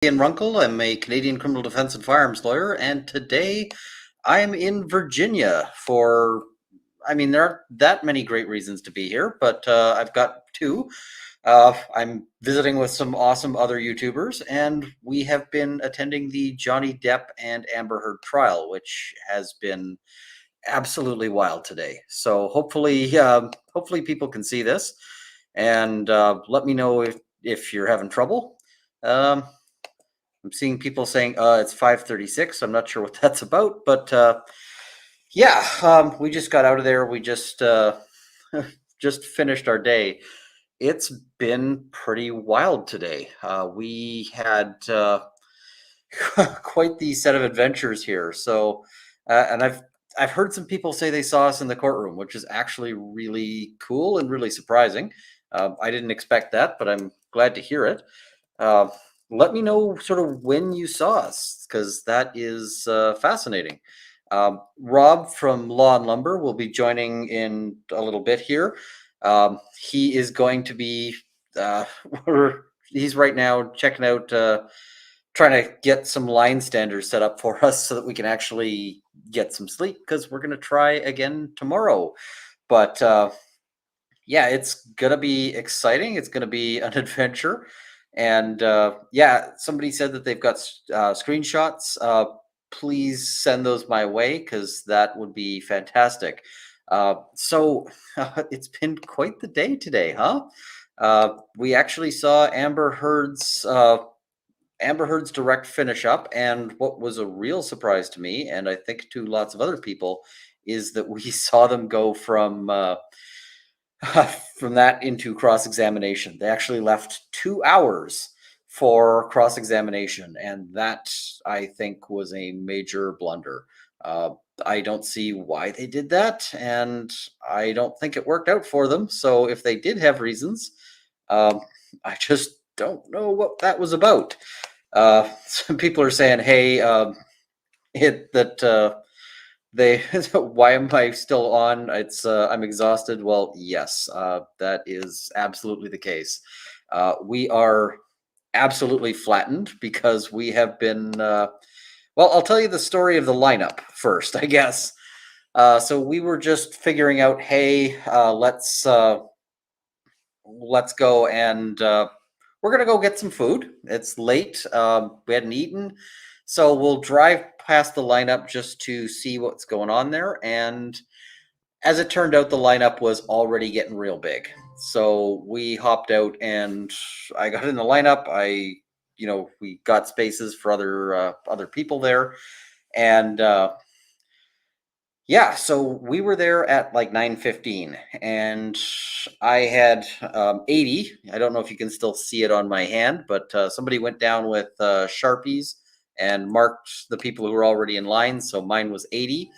Ian Runkle. I'm a Canadian criminal defense and firearms lawyer, and today I'm in Virginia for, there aren't that many great reasons to be here, but I've got two. I'm visiting with some awesome other YouTubers, and we have been attending the Johnny Depp and Amber Heard trial, which has been absolutely wild today. So hopefully people can see this, and let me know if you're having trouble. Um, I'm seeing people saying it's 5:36. I'm not sure what that's about, but we just got out of there. We just just finished our day. It's been pretty wild today. We had quite the set of adventures here. So, and I've heard some people say they saw us in the courtroom, which is actually really cool and really surprising. I didn't expect that, but I'm glad to hear it. Uh, Let me know sort of when you saw us, because that is fascinating. Rob from Law and Lumber will be joining in a little bit here. He is going to be, uh, he's right now checking out, trying to get some line standers set up for us so that we can actually get some sleep, because we're going to try again tomorrow. But yeah, it's gonna be exciting. It's gonna be an adventure, and somebody said that they've got screenshots. Please send those my way, because that would be fantastic. So it's been quite the day today, huh? We actually saw Amber Heard's direct finish up, and what was a real surprise to me, and I think to lots of other people, is that we saw them go from from that into cross examination. They actually left 2 hours for cross examination, and that I think was a major blunder. I don't see why they did that, and I don't think it worked out for them. So if they did have reasons, um, I just don't know what that was about. Some people are saying, "Hey, it that they why am I still on? It's I'm exhausted." Well, yes, that is absolutely the case. We are absolutely flattened because we have been well, I'll tell you the story of the lineup first, I guess. So we were just figuring out, hey, let's go, and we're gonna go get some food. It's late. We hadn't eaten, so we'll drive past the lineup just to see what's going on there. And as it turned out, the lineup was already getting real big. So we hopped out, and I got in the lineup. We got spaces for other people there, and yeah, so we were there at like 9:15, and I had 80. I don't know if you can still see it on my hand, but somebody went down with Sharpies and marked the people who were already in line. So mine was 80.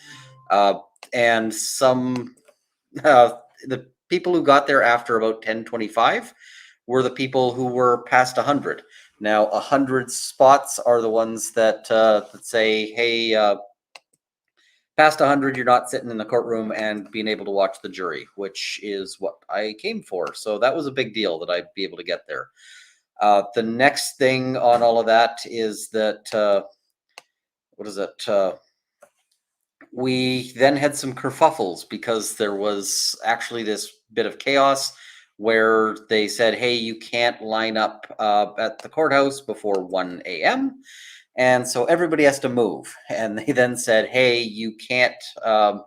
Uh, and the people who got there after about 10:25 were the people who were past 100. Now, 100 spots are the ones that say, hey, past 100, you're not sitting in the courtroom and being able to watch the jury, which is what I came for. So that was a big deal that I'd be able to get there. The next thing on all of that is that, what is it? We then had some kerfuffles because there was actually this bit of chaos where they said, hey, you can't line up at the courthouse before 1 a.m. And so everybody has to move. And they then said, hey, you can't, we're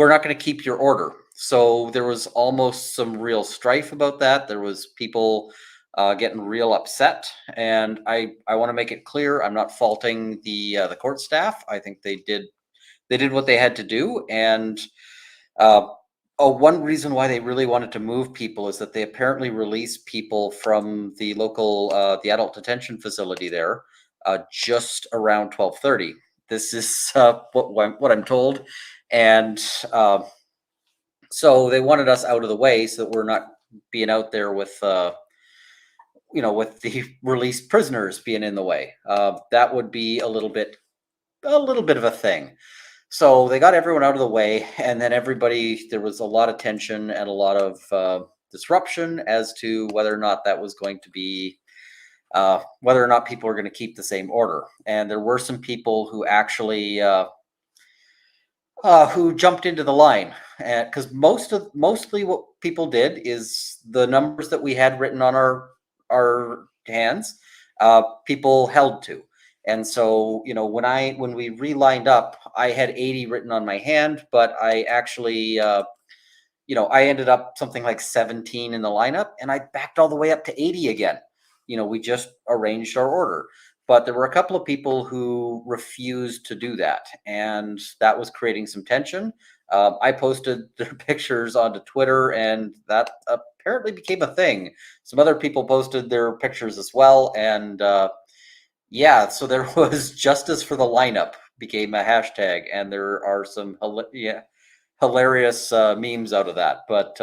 not going to keep your order. So there was almost some real strife about that. There was people getting real upset, and I want to make it clear, I'm not faulting the court staff. I think they did what they had to do, and uh, one reason why they really wanted to move people is that they apparently released people from the local the adult detention facility there just around 12:30. This is what I'm told, and so they wanted us out of the way so that we're not being out there with with the released prisoners being in the way. That would be a little bit of a thing. So they got everyone out of the way, and then there was a lot of tension and a lot of disruption as to whether or not that was going to be whether or not people are going to keep the same order. And there were some people who actually who jumped into the line, because mostly what people did is the numbers that we had written on our hands, people held to. And so, when we relined up, I had 80 written on my hand, but I actually I ended up something like 17 in the lineup, and I backed all the way up to 80 again. We just arranged our order. But there were a couple of people who refused to do that, and that was creating some tension. I posted their pictures onto Twitter, and that apparently became a thing. Some other people posted their pictures as well, and yeah, so there was justice for the lineup became a hashtag, and there are some hilarious memes out of that. But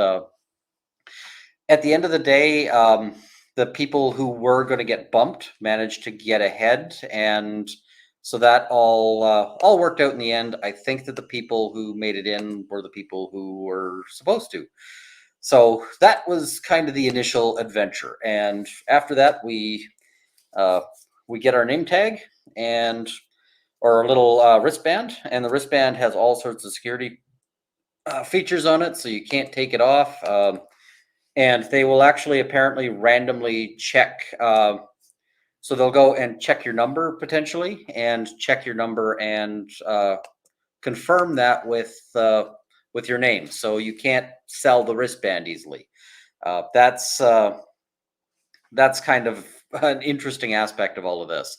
at the end of the day, the people who were going to get bumped managed to get ahead, and so that all worked out in the end. I think that the people who made it in were the people who were supposed to. So that was kind of the initial adventure, and after that, we get our name tag and or a little wristband, and the wristband has all sorts of security features on it, so you can't take it off. And they will actually apparently randomly check. So they'll go and check your number potentially, and check your number and confirm that with your name. So you can't sell the wristband easily. That's kind of an interesting aspect of all of this.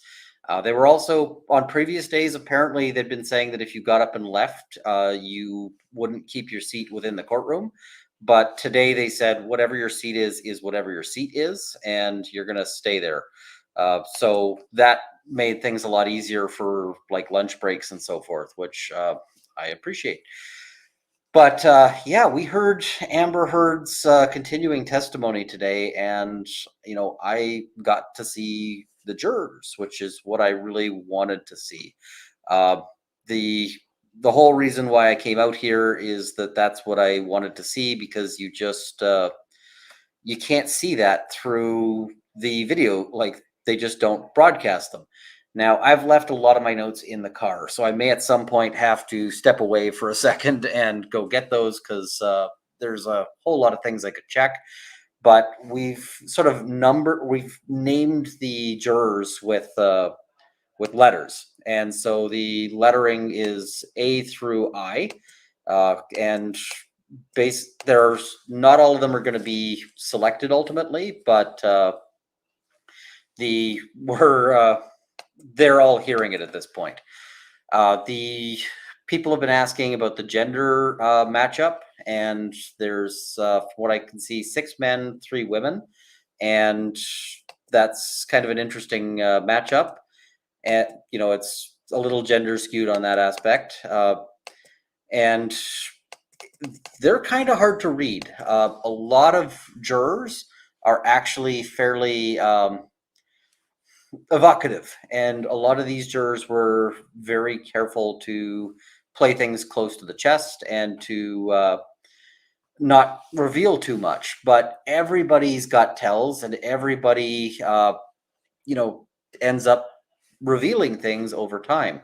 They were also on previous days. Apparently, they'd been saying that if you got up and left, you wouldn't keep your seat within the courtroom. But today they said whatever your seat is whatever your seat is, and you're going to stay there. So that made things a lot easier for like lunch breaks and so forth, which I appreciate. But yeah, we heard Amber Heard's continuing testimony today, and I got to see the jurors, which is what I really wanted to see. Uh, the the whole reason why I came out here is that that's what I wanted to see, because you can't see that through the video. Like, they just don't broadcast them. Now, I've left a lot of my notes in the car, so I may at some point have to step away for a second and go get those, because there's a whole lot of things I could check. But we've named the jurors with letters, and so the lettering is A through I, and there's not all of them are going to be selected ultimately, but the we're they're all hearing it at this point. The people have been asking about the gender matchup, and there's, from what I can see, 6 men, 3 women, and that's kind of an interesting matchup. And it's a little gender skewed on that aspect, and they're kind of hard to read. A lot of jurors are actually fairly evocative, and a lot of these jurors were very careful to play things close to the chest and to not reveal too much. But everybody's got tells, and everybody ends up revealing things over time.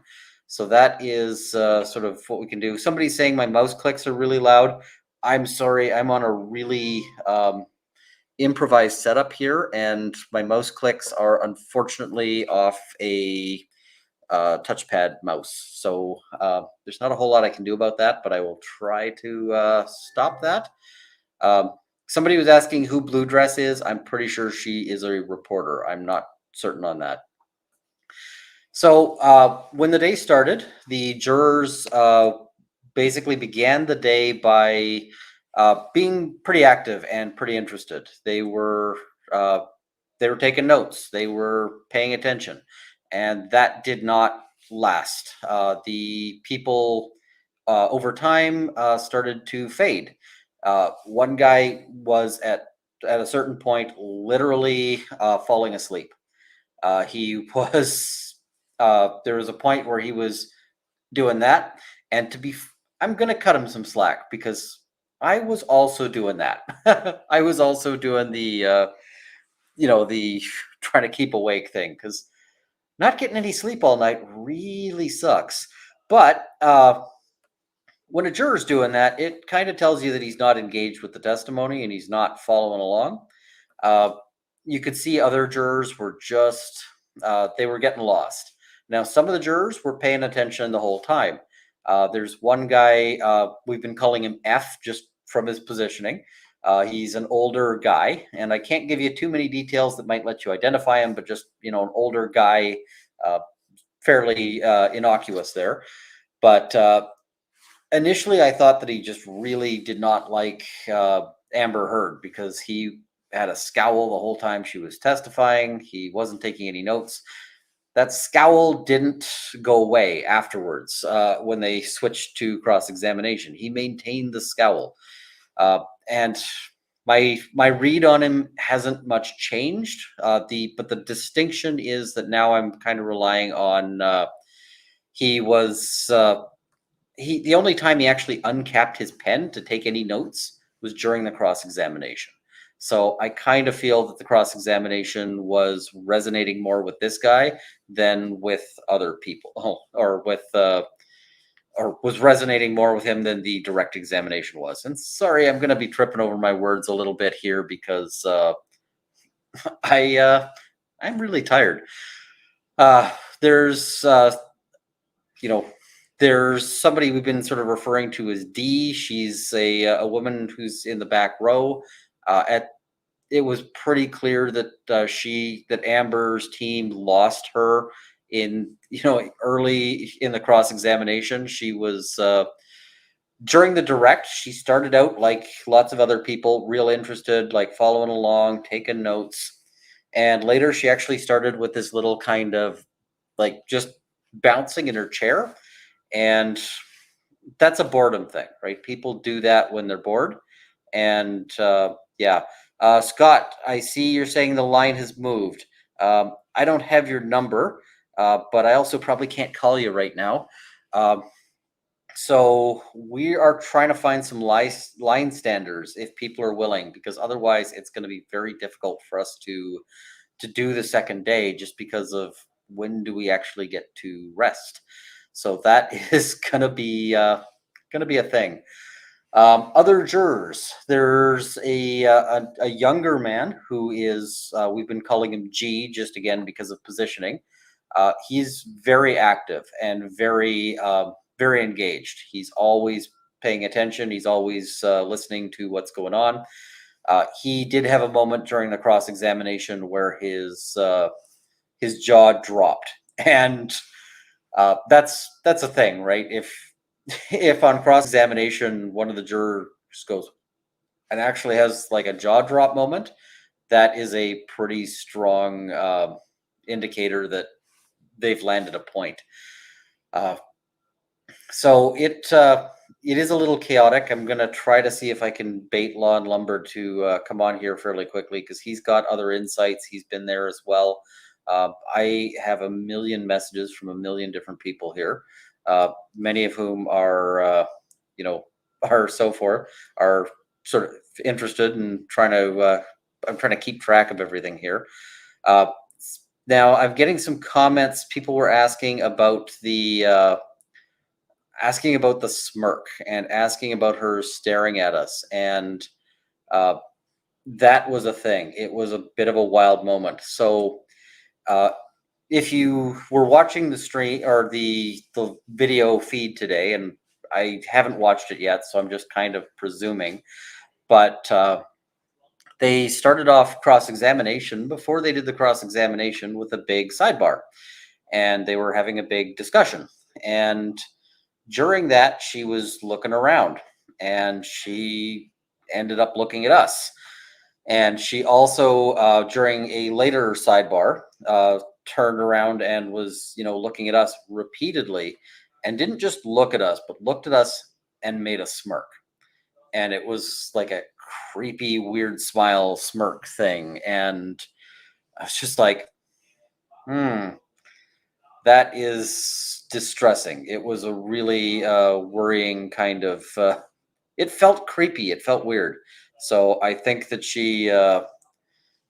So that is sort of what we can do. Somebody's saying my mouse clicks are really loud. I'm sorry, I'm on a really improvised setup here, and my mouse clicks are unfortunately off a touchpad mouse. So there's not a whole lot I can do about that, but I will try to stop that. Somebody was asking who Blue Dress is. I'm pretty sure she is a reporter. I'm not certain on that. So when the day started, the jurors basically began the day by being pretty active and pretty interested. They were taking notes. They were paying attention, and that did not last. The people over time started to fade. One guy was at a certain point literally falling asleep. He was there was a point where he was doing that, and I'm gonna cut him some slack, because I was also doing that. I was also doing the trying to keep awake thing, because not getting any sleep all night really sucks. But when a juror's doing that, it kind of tells you that he's not engaged with the testimony and he's not following along. Uh, you could see other jurors were just they were getting lost. Now, some of the jurors were paying attention the whole time. There's one guy, we've been calling him F just from his positioning. He's an older guy, and I can't give you too many details that might let you identify him, but just an older guy, uh, fairly innocuous there. But initially, I thought that he just really did not like Amber Heard, because he had a scowl the whole time she was testifying. He wasn't taking any notes. That scowl didn't go away afterwards when they switched to cross examination. He maintained the scowl. And my read on him hasn't much changed. But the distinction is that now I'm kind of relying on he was the only time he actually uncapped his pen to take any notes was during the cross examination. So I kind of feel that the cross examination was resonating more with this guy than with other people, or was resonating more with him than the direct examination was. And sorry, I'm going to be tripping over my words a little bit here, because I'm really tired. There's you know, there's somebody we've been sort of referring to as D. She's a woman who's in the back row. At It was pretty clear that that Amber's team lost her in early in the cross examination. She was during the direct. She started out like lots of other people, real interested, like following along, taking notes, and later she actually started with this little kind of like just bouncing in her chair, and that's a boredom thing, right? People do that when they're bored. And yeah, Scott, I see you're saying the line has moved. I don't have your number, but I also probably can't call you right now. Um, so we are trying to find some line standers if people are willing, because otherwise it's going to be very difficult for us to do the second day, just because of when do we actually get to rest. So that is going to be a thing. Other jurors, there's a younger man who is we've been calling him G, just again because of positioning. He's very active and very engaged. He's always paying attention. He's always listening to what's going on. He did have a moment during the cross examination where his jaw dropped, and that's a thing, right? If on cross examination one of the jurors goes and actually has like a jaw drop moment, that is a pretty strong indicator that they've landed a point. Uh, so it is a little chaotic. I'm gonna try to see if I can bait Law and Lumber to come on here fairly quickly, because he's got other insights. He's been there as well. I have a million messages from a million different people here, many of whom you know, are so forth, are sort of interested in trying to. I'm trying to keep track of everything here. Uh, Now I'm getting some comments. People were asking about the smirk and asking about her staring at us, and uh, that was a thing. It was a bit of a wild moment. So uh, if you were watching the stream or the video feed today, and I haven't watched it yet, so I'm just kind of presuming, but they started off cross examination before they did the cross examination with a big sidebar, and they were having a big discussion. And during that, she was looking around, and she ended up looking at us. And she also, during a later sidebar, turned around and was, looking at us repeatedly, and didn't just look at us, but looked at us and made a smirk. And it was like a creepy, weird smile smirk thing. And I was just like, hmm, that is distressing. It was a really worrying kind of. It felt creepy. It felt weird. So I think that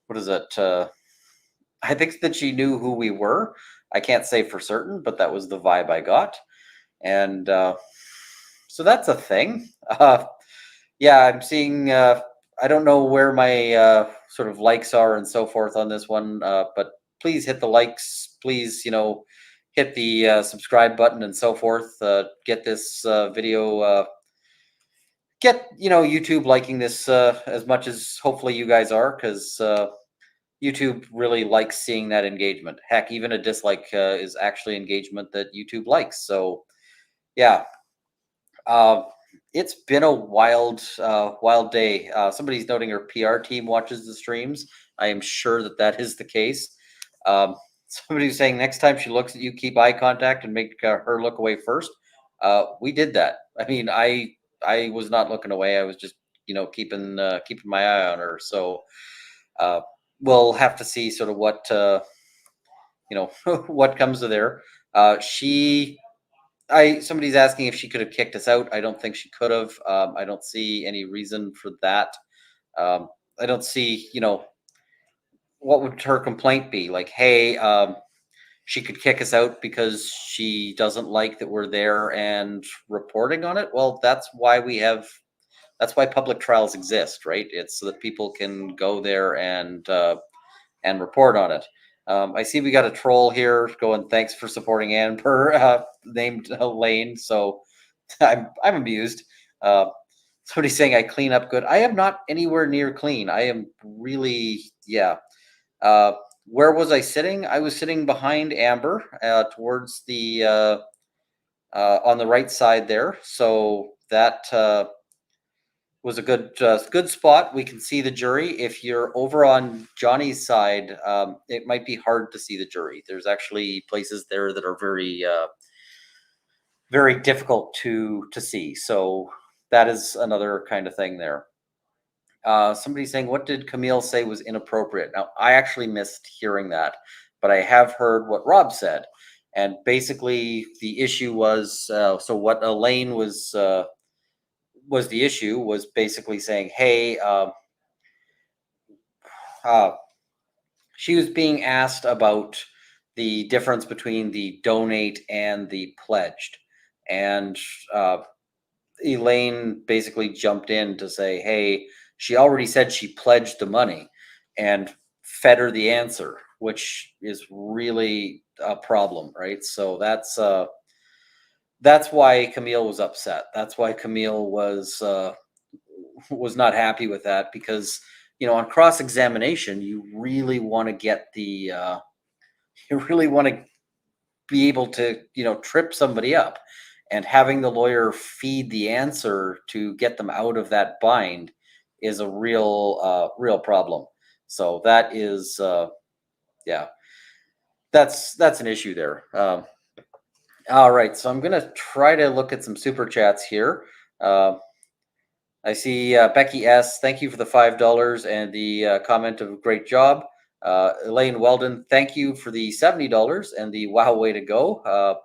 what is it? I think that she knew who we were. I can't say for certain, but that was the vibe I got. And so that's a thing. Yeah, I'm seeing. I don't know where my sort of likes are and so forth on this one, but please hit the likes. Please, hit the subscribe button and so forth. Get this video. Get YouTube liking this as much as hopefully you guys are, because YouTube really likes seeing that engagement. Heck, even a dislike is actually engagement that YouTube likes. So yeah, uh, it's been a wild day. Somebody's noting her PR team watches the streams. I am sure that that is the case. Um, somebody's saying next time she looks at you, keep eye contact and make her look away first. We did that. I mean, I was not looking away. I was just keeping my eye on her. So uh, we'll have to see sort of what what comes of there. She I Somebody's asking if she could have kicked us out. I don't think she could have. I don't see any reason for that. Um, I don't see, what would her complaint be? Like, hey, she could kick us out because she doesn't like that we're there and reporting on it. Well, that's why public trials exist, right? It's so that people can go there and report on it. I see we got a troll here going, thanks for supporting Amber, named Lane. So I'm amused. Uh, Somebody's saying I clean up good. I am not anywhere near clean. I am really, yeah. Uh, where was I sitting? I was sitting behind Amber, towards the on the right side there. So that was a good spot. We can see the jury. If you're over on Johnny's side, it might be hard to see the jury. There's actually places there that are very difficult to see. So that is another kind of thing there. Somebody's saying, what did Camille say was inappropriate? Now, I actually missed hearing that, but I have heard what Rob said. And basically, the issue was so what Elaine was the issue was basically saying, hey, uh, she was being asked about the difference between the donate and the pledged. And uh, Elaine basically jumped in to say, hey, she already said she pledged the money and fed her the answer, which is really a problem, right? So that's why Camille was upset. That's why Camille was not happy with that, because on cross examination you really want to get the you really want to be able to trip somebody up, and having the lawyer feed the answer to get them out of that bind is a real problem. So that is yeah, that's an issue there. All right, so I'm gonna try to look at some super chats here. uh, I see Becky S. Thank you for the $5 and the comment of great job. Elaine Weldon, thank you for the $70 and the wow way to go.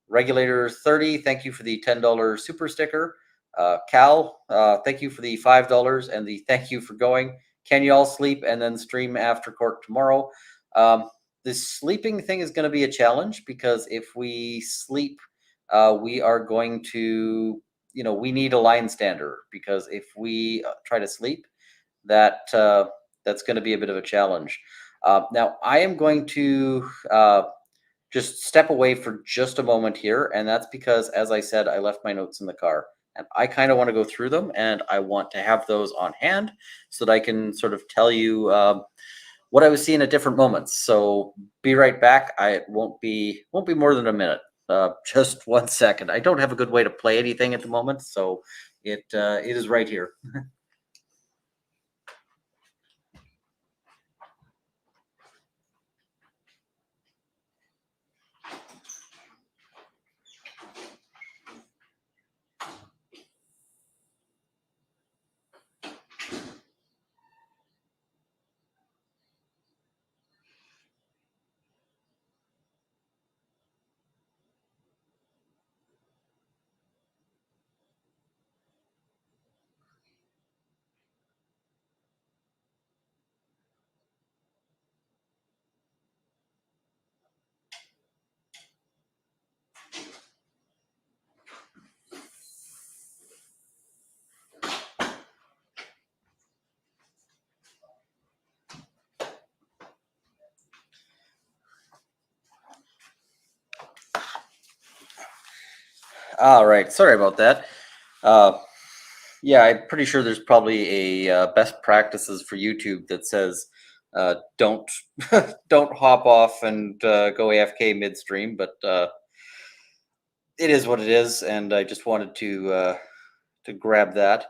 Regulator 30, thank you for the $10 super sticker. Cal, thank you for the $5 and the thank you for going. Can you all sleep and then stream after court tomorrow? The sleeping thing is going to be a challenge, because if we sleep, we are going to, we need a line stander, because if we try to sleep, that's going to be a bit of a challenge. Now, I am going to just step away for just a moment here. And that's because, as I said, I left my notes in the car. And I kind of want to go through them, and I want to have those on hand so that I can sort of tell you what I was seeing at different moments. So be right back. I won't be more than a minute. Just 1 second. I don't have a good way to play anything at the moment, so it is right here. All right. Sorry about that. Uh, yeah, I'm pretty sure there's probably a best practices for YouTube that says don't don't hop off and go AFK midstream, but it is what it is, and I just wanted to grab that.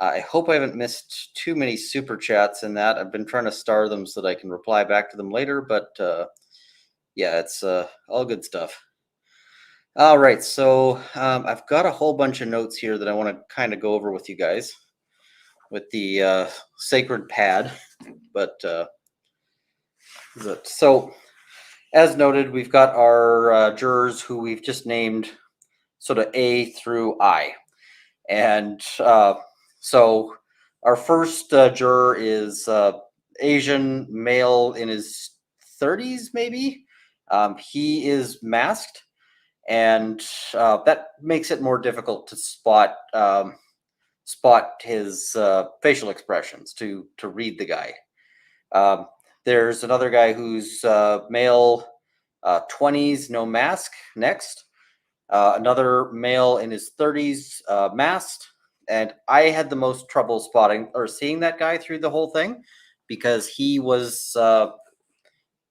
I hope I haven't missed too many super chats in that. I've been trying to star them so that I can reply back to them later, but yeah, it's all good stuff. All right, so I've got a whole bunch of notes here that I want to kind of go over with you guys with the sacred pad. But so, as noted, we've got our jurors who we've just named sort of A through I. And so our first juror is Asian male in his 30s, maybe. He is masked, and that makes it more difficult to spot his facial expressions to read the guy. Um, there's another guy who's male, 20s, no mask. Next, another male in his 30s, masked. And I had the most trouble spotting or seeing that guy through the whole thing because he was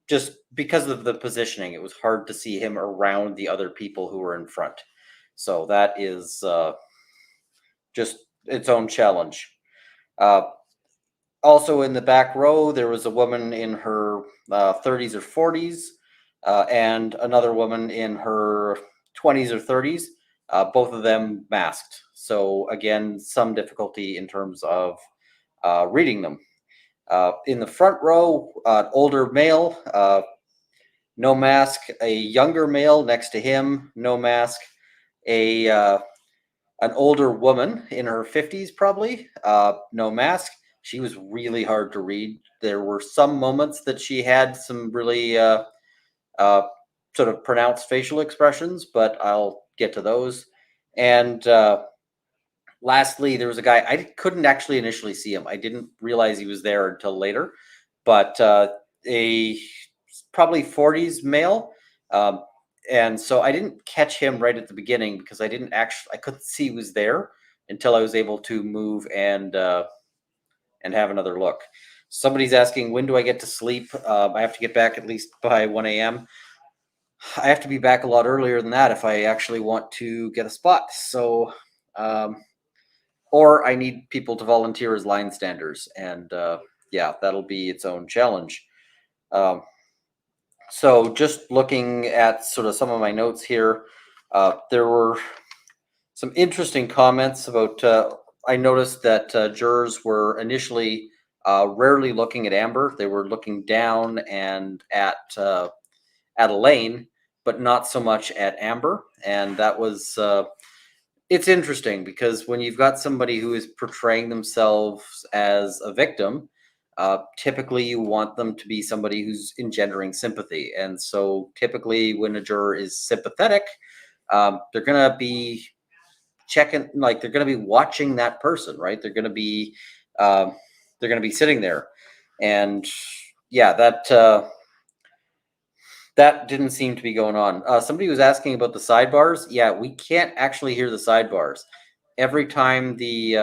just because of the positioning. It was hard to see him around the other people who were in front. So that is just its own challenge. Uh, Also in the back row, there was a woman in her 30s or 40s, and another woman in her 20s or 30s, both of them masked. So, again, some difficulty in terms of reading them. In the front row, an older male, no mask, a younger male next to him, no mask, a an older woman in her 50s, probably, no mask. She was really hard to read. There were some moments that she had some really uh, sort of pronounced facial expressions, but I'll get to those. And lastly, there was a guy, I couldn't actually initially see him. I didn't realize he was there until later, but a probably 40s male. Um, and so I didn't catch him right at the beginning because I couldn't see he was there until I was able to move and have another look. Somebody's asking, when do I get to sleep? I have to get back at least by 1 a.m. I have to be back a lot earlier than that if I actually want to get a spot. So, or I need people to volunteer as line standers, and yeah, that'll be its own challenge. Um, so, just looking at sort of some of my notes here, there were some interesting comments about. I noticed that jurors were initially rarely looking at Amber; they were looking down and at Elaine, but not so much at Amber, and that was it's interesting because when you've got somebody who is portraying themselves as a victim, typically you want them to be somebody who's engendering sympathy. And so typically when a juror is sympathetic, they're going to be checking, like they're going to be watching that person, right? Um, they're going to be sitting there. And yeah, that didn't seem to be going on. Somebody was asking about the sidebars. Yeah, we can't actually hear the sidebars. Every time the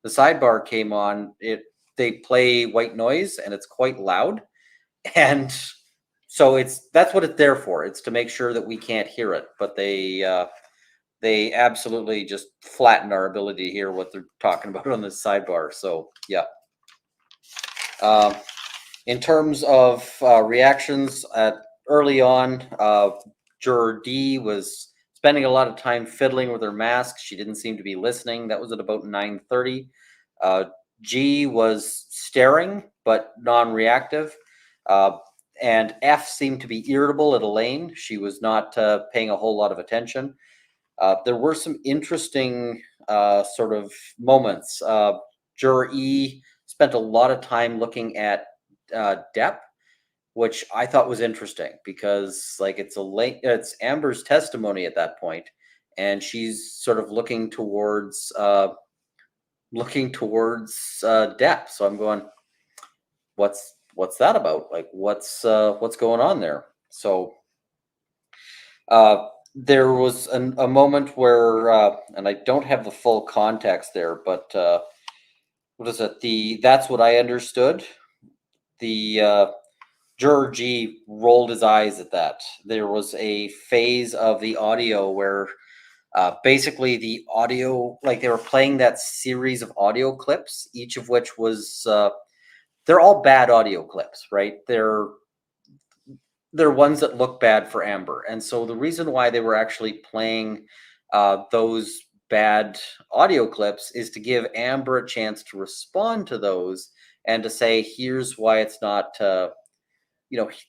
sidebar came on, they play white noise and it's quite loud. And so that's what it's there for. It's to make sure that we can't hear it. But they absolutely just flatten our ability to hear what they're talking about on the sidebar. So yeah. Um, In terms of reactions, early on, juror D was spending a lot of time fiddling with her mask. She didn't seem to be listening. That was at about 9:30. Uh, G was staring but non-reactive, uh, and F seemed to be irritable at Elaine. She was not paying a whole lot of attention. There were some interesting sort of moments. Juror E spent a lot of time looking at Depp, which I thought was interesting because like it's Amber's testimony at that point, and she's sort of looking towards Depp. So I'm going, what's that about? Like what's going on there? So There was a moment where, and I don't have the full context there, but what is it? That's what I understood. The Juror G rolled his eyes at that. There was a phase of the audio where basically the audio, like they were playing that series of audio clips, each of which was, they're all bad audio clips, right? They're ones that look bad for Amber. And so the reason why they were actually playing those bad audio clips is to give Amber a chance to respond to those and to say, here's why it's not,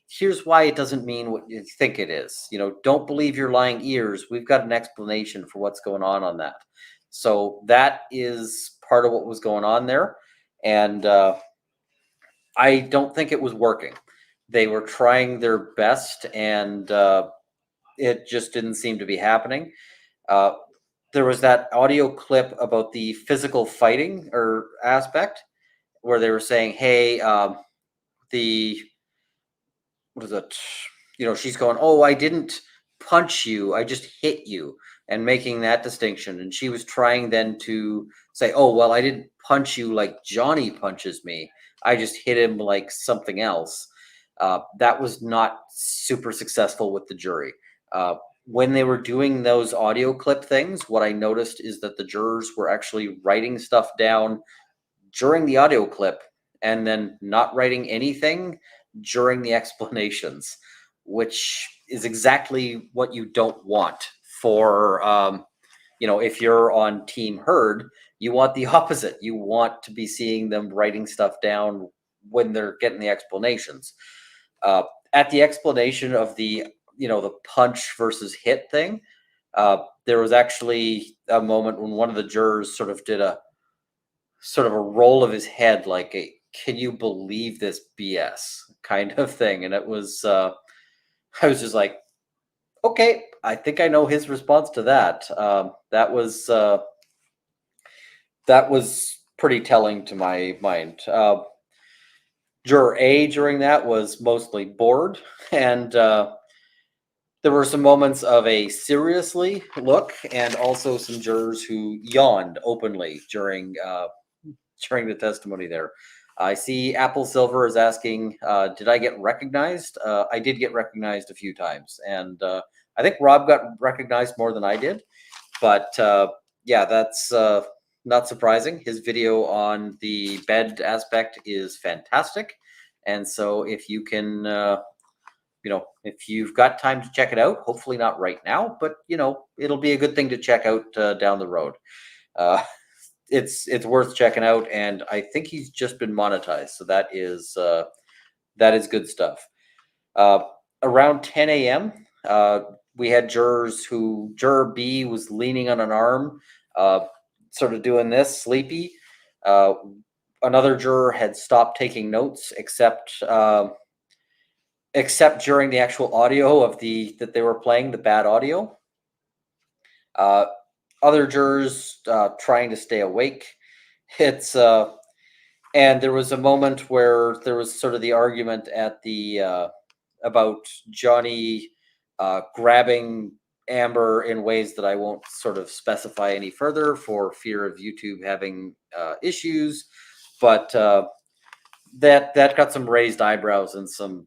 here's why it doesn't mean what you think it is. Don't believe your lying ears. We've got an explanation for what's going on that. So that is part of what was going on there. And I don't think it was working. They were trying their best, and it just didn't seem to be happening. Uh, there was that audio clip about the physical fighting or aspect where they were saying, "Hey, the what is it? She's going, oh, I didn't punch you, I just hit you," and making that distinction. And she was trying then to say, oh, well, I didn't punch you like Johnny punches me, I just hit him like something else. That was not super successful with the jury. When they were doing those audio clip things, what I noticed is that the jurors were actually writing stuff down during the audio clip and then not writing anything during the explanations, which is exactly what you don't want for, if you're on Team Herd, you want the opposite. You want to be seeing them writing stuff down when they're getting the explanations. Uh, at the explanation of the punch versus hit thing, there was actually a moment when one of the jurors did a sort of a roll of his head, like a "Can you believe this BS?" kind of thing, and it was I was just like, okay, I think I know his response to that. That was pretty telling to my mind. Juror A during that was mostly bored, and there were some moments of a seriously look, and also some jurors who yawned openly during the testimony there. I see Apple Silver is asking, did I get recognized? I did get recognized a few times, and I think Rob got recognized more than I did. But yeah, that's not surprising. His video on the bed aspect is fantastic, and so if you can, if you've got time to check it out, hopefully not right now, but it'll be a good thing to check out down the road. Uh, it's worth checking out, and I think he's just been monetized, so that is good stuff. Uh, Around 10 a.m., we had Juror B was leaning on an arm, sort of doing this, sleepy. Uh, Another juror had stopped taking notes, except during the actual audio that they were playing, the bad audio. Uh, Other jurors trying to stay awake. It's And there was a moment where there was sort of the argument at the about Johnny grabbing Amber in ways that I won't sort of specify any further for fear of YouTube having issues, but that got some raised eyebrows and some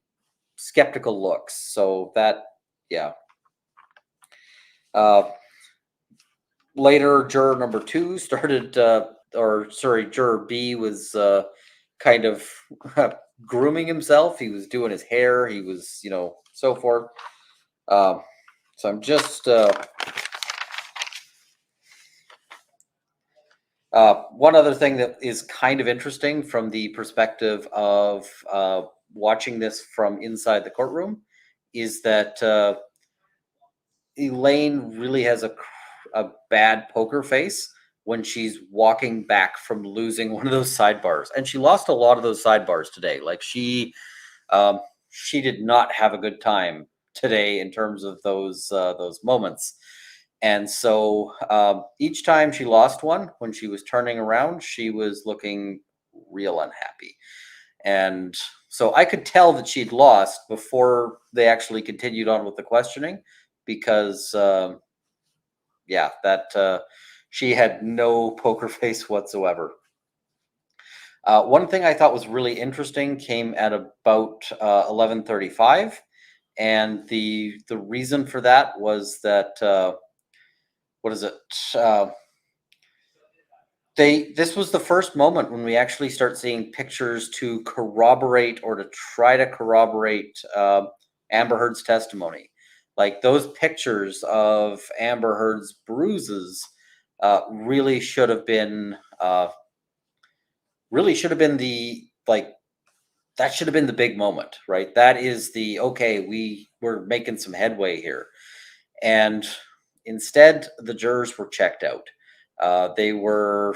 skeptical looks. So that, yeah. Uh, Later, juror number two started, or sorry, juror B was kind of grooming himself. He was doing his hair. He was, so forth. So I'm just one other thing that is kind of interesting from the perspective of watching this from inside the courtroom is that Elaine really has a bad poker face when she's walking back from losing one of those sidebars, and she lost a lot of those sidebars today. Like she did not have a good time today in terms of those moments. And so each time she lost one, when she was turning around, she was looking real unhappy. And so I could tell that she'd lost before they actually continued on with the questioning. because yeah, that she had no poker face whatsoever. One thing I thought was really interesting came at about 11:35, and the reason for that was that what is it? Uh, this was the first moment when we actually start seeing pictures to corroborate or to try to corroborate Amber Heard's testimony. Like those pictures of Amber Heard's bruises really should have been the like that should have been the big moment, right? That is the okay, we're making some headway here. And instead, the jurors were checked out. They were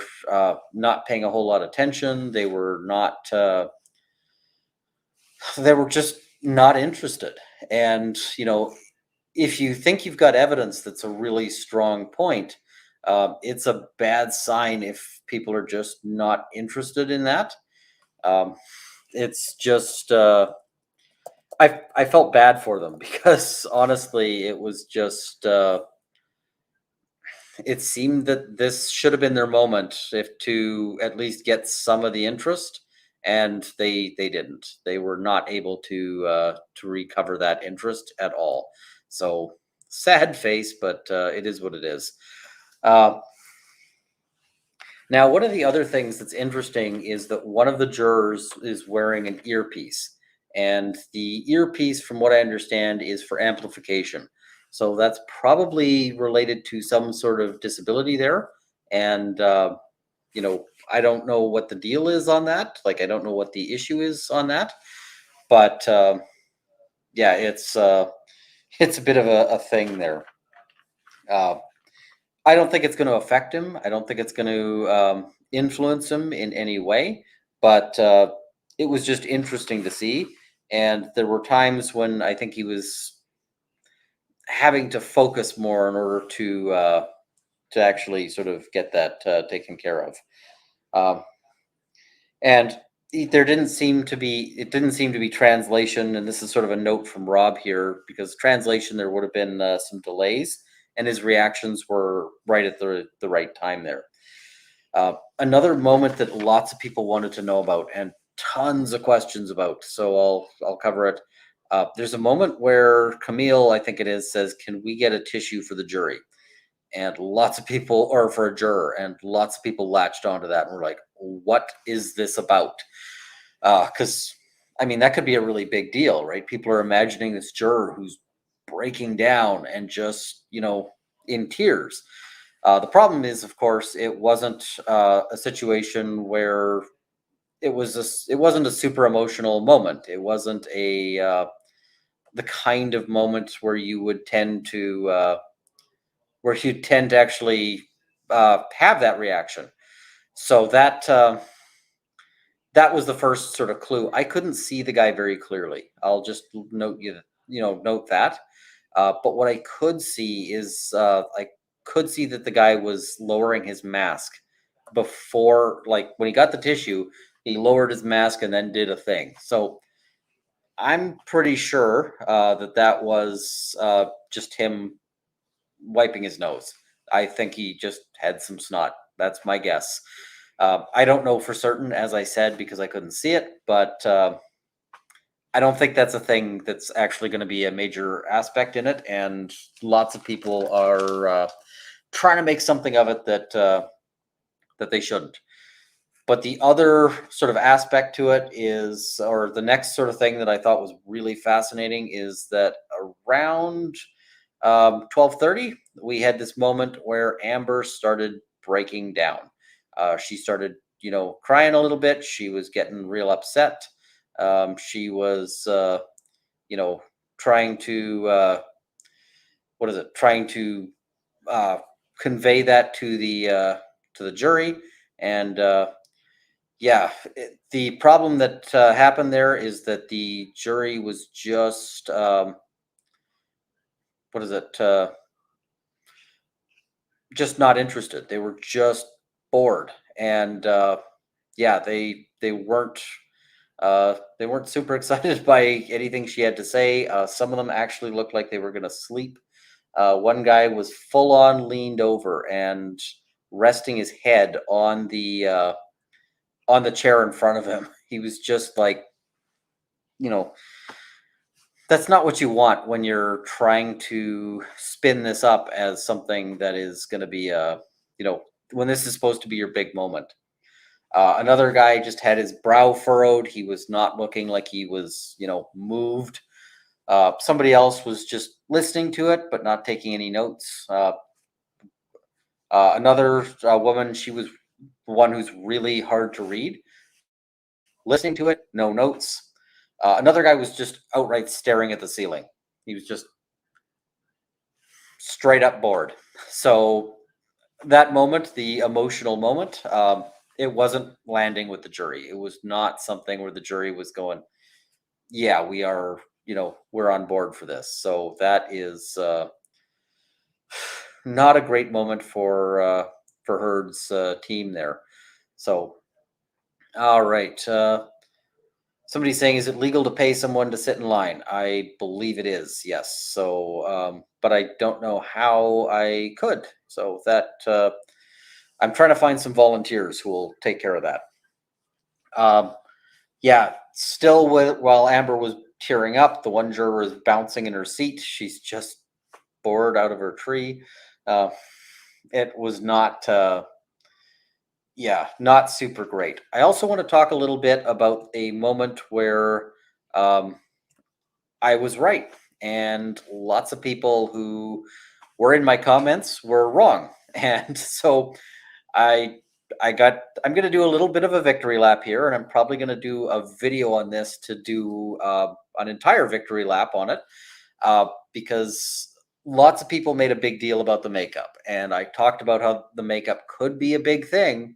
not paying a whole lot of attention. They were not. They were just not interested. And if you think you've got evidence that's a really strong point, it's a bad sign if people are just not interested in that. Um, it's just I felt bad for them because honestly, it was just it seemed that this should have been their moment if to at least get some of the interest, and they didn't. They were not able to recover that interest at all. So sad face, but it is what it is. Uh, Now, one of the other things that's interesting is that one of the jurors is wearing an earpiece. And the earpiece, from what I understand, is for amplification. So that's probably related to some sort of disability there. And, I don't know what the deal is on that. Like, I don't know what the issue is on that. But yeah, it's a bit of a thing there. Uh, I don't think it's going to affect him. I don't think it's going to influence him in any way. But it was just interesting to see. And there were times when I think he was having to focus more in order to actually sort of get that taken care of. Um, and there didn't seem to be it didn't seem to be translation, and this is sort of a note from Rob here, because translation there would have been some delays, and his reactions were right at the right time there. Another moment that lots of people wanted to know about and tons of questions about, so I'll cover it. There's a moment where Camille, I think it is, says, "Can we get a tissue for the jury?" And lots of people, or for a juror, and lots of people latched onto that and were like, "What is this about?" Because I mean, that could be a really big deal, right? People are imagining this juror who's breaking down and just in tears. The problem is, of course, it wasn't a situation where it wasn't a super emotional moment. It wasn't a the kind of moment where you would tend to actually have that reaction. So that was the first sort of clue. I couldn't see the guy very clearly. I'll just note that. But what I could see is I could see that the guy was lowering his mask before, like when he got the tissue, he lowered his mask and then did a thing. So I'm pretty sure that was just him wiping his nose. I think he just had some snot. That's my guess. I don't know for certain, as I said, because I couldn't see it, but I don't think that's a thing that's actually going to be a major aspect in it. And lots of people are trying to make something of it that they shouldn't. But the other sort of aspect to it is, or the next sort of thing that I thought was really fascinating, is that around 12:30, we had this moment where Amber started breaking down. She started, crying a little bit. She was getting real upset. She was, you know, trying to what is it? Trying to uh, convey that to the jury, and yeah, the problem that happened there is that the jury was just what is it? Just not interested. They were just bored, and yeah, they weren't super excited by anything she had to say. Some of them actually looked like they were going to sleep. One guy was full on leaned over and resting his head on the chair in front of him. He was just like, you know, that's not what you want when you're trying to spin this up as something that is going to be when this is supposed to be your big moment. Another guy just had his brow furrowed. He was not looking like he was, moved. Somebody else was just listening to it, but not taking any notes. Another woman, she was the one who's really hard to read. Listening to it, no notes. Another guy was just outright staring at the ceiling. He was just straight up bored. So that moment, the emotional moment, it wasn't landing with the jury. It was not something where the jury was going, yeah, we are, we're on board for this. So that is not a great moment for Herd's team there. So, all right. Somebody's saying, is it legal to pay someone to sit in line? I believe it is, yes. So, but I don't know how I could. So I'm trying to find some volunteers who will take care of that. Yeah, still while Amber was tearing up, the one juror is bouncing in her seat. She's just bored out of her tree. It was not super great. I also want to talk a little bit about a moment where I was right, and lots of people who were in my comments were wrong. And so I I'm going to do a little bit of a victory lap here, and I'm probably going to do a video on this to do an entire victory lap on it, because lots of people made a big deal about the makeup, and I talked about how the makeup could be a big thing,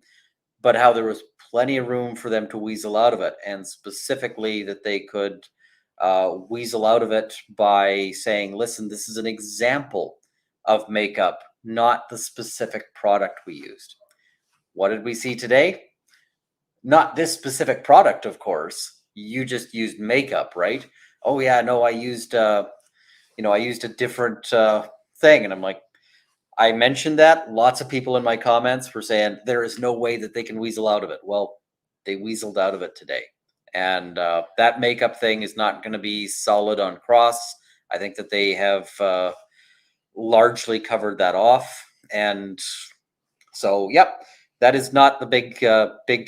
but how there was plenty of room for them to weasel out of it, and specifically that they could weasel out of it by saying, listen, this is an example of makeup, not the specific product we used. What did we see today? Not this specific product, of course. You just used makeup, right? Oh yeah, no, I used a different thing, and I'm like, I mentioned that. Lots of people in my comments were saying there is no way that they can weasel out of it. Well, they weaseled out of it today, and that makeup thing is not going to be solid on cross. I think that they have largely covered that off, and so, yep, that is not the big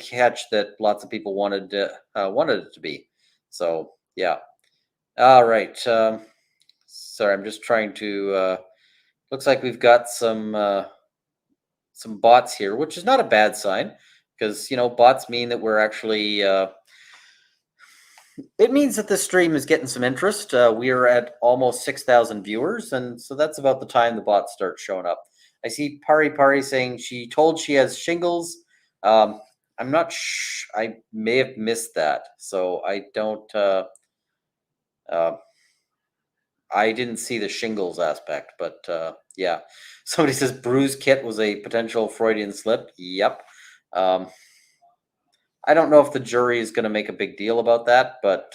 catch that lots of people wanted it to be. So, yeah. All right. Sorry, I'm just trying to. Looks like we've got some bots here, which is not a bad sign, because bots mean that we're actually. It means that this stream is getting some interest. We are at almost 6,000 viewers, and so that's about the time the bots start showing up. I see Pari Pari saying she told she has shingles. I'm not I may have missed that, so I don't. I didn't see the shingles aspect, but yeah. Somebody says bruise kit was a potential Freudian slip. Yep. I don't know if the jury is going to make a big deal about that, but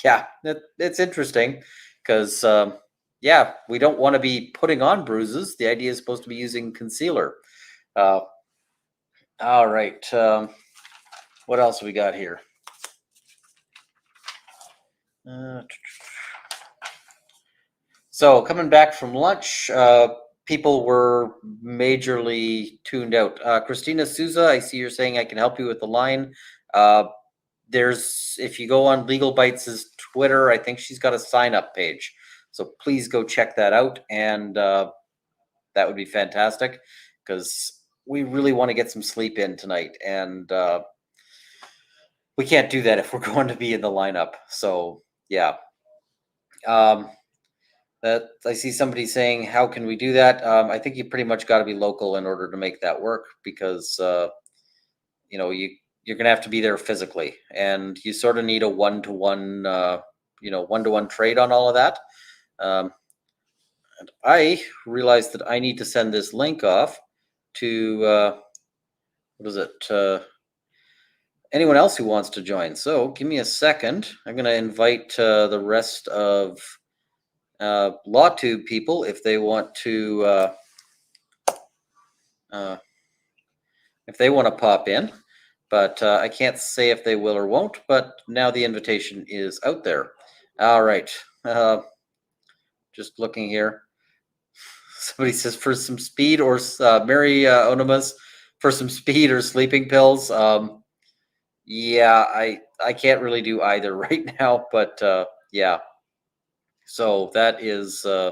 yeah, it's interesting because yeah, we don't want to be putting on bruises. The idea is supposed to be using concealer. Uh, all right. What else we got here? So coming back from lunch, people were majorly tuned out. Christina Souza, I see you're saying I can help you with the line. If you go on Legal Bites' Twitter, I think she's got a sign up page. So please go check that out. And that would be fantastic because we really want to get some sleep in tonight. And we can't do that if we're going to be in the lineup. So yeah. That I see somebody saying, how can we do that? I think you pretty much got to be local in order to make that work because you're going to have to be there physically, and you sort of need a one-to-one one-to-one trade on all of that. And I realized that I need to send this link off to what is it? Anyone else who wants to join. So give me a second. I'm going to invite the rest of law tube people uh, if they want to pop in. But I can't say if they will or won't. But now the invitation is out there. All right. Uh, just looking here. Somebody says for some speed or Mary Onomas for some speed or sleeping pills. Yeah, I can't really do either right now, but yeah. So that is I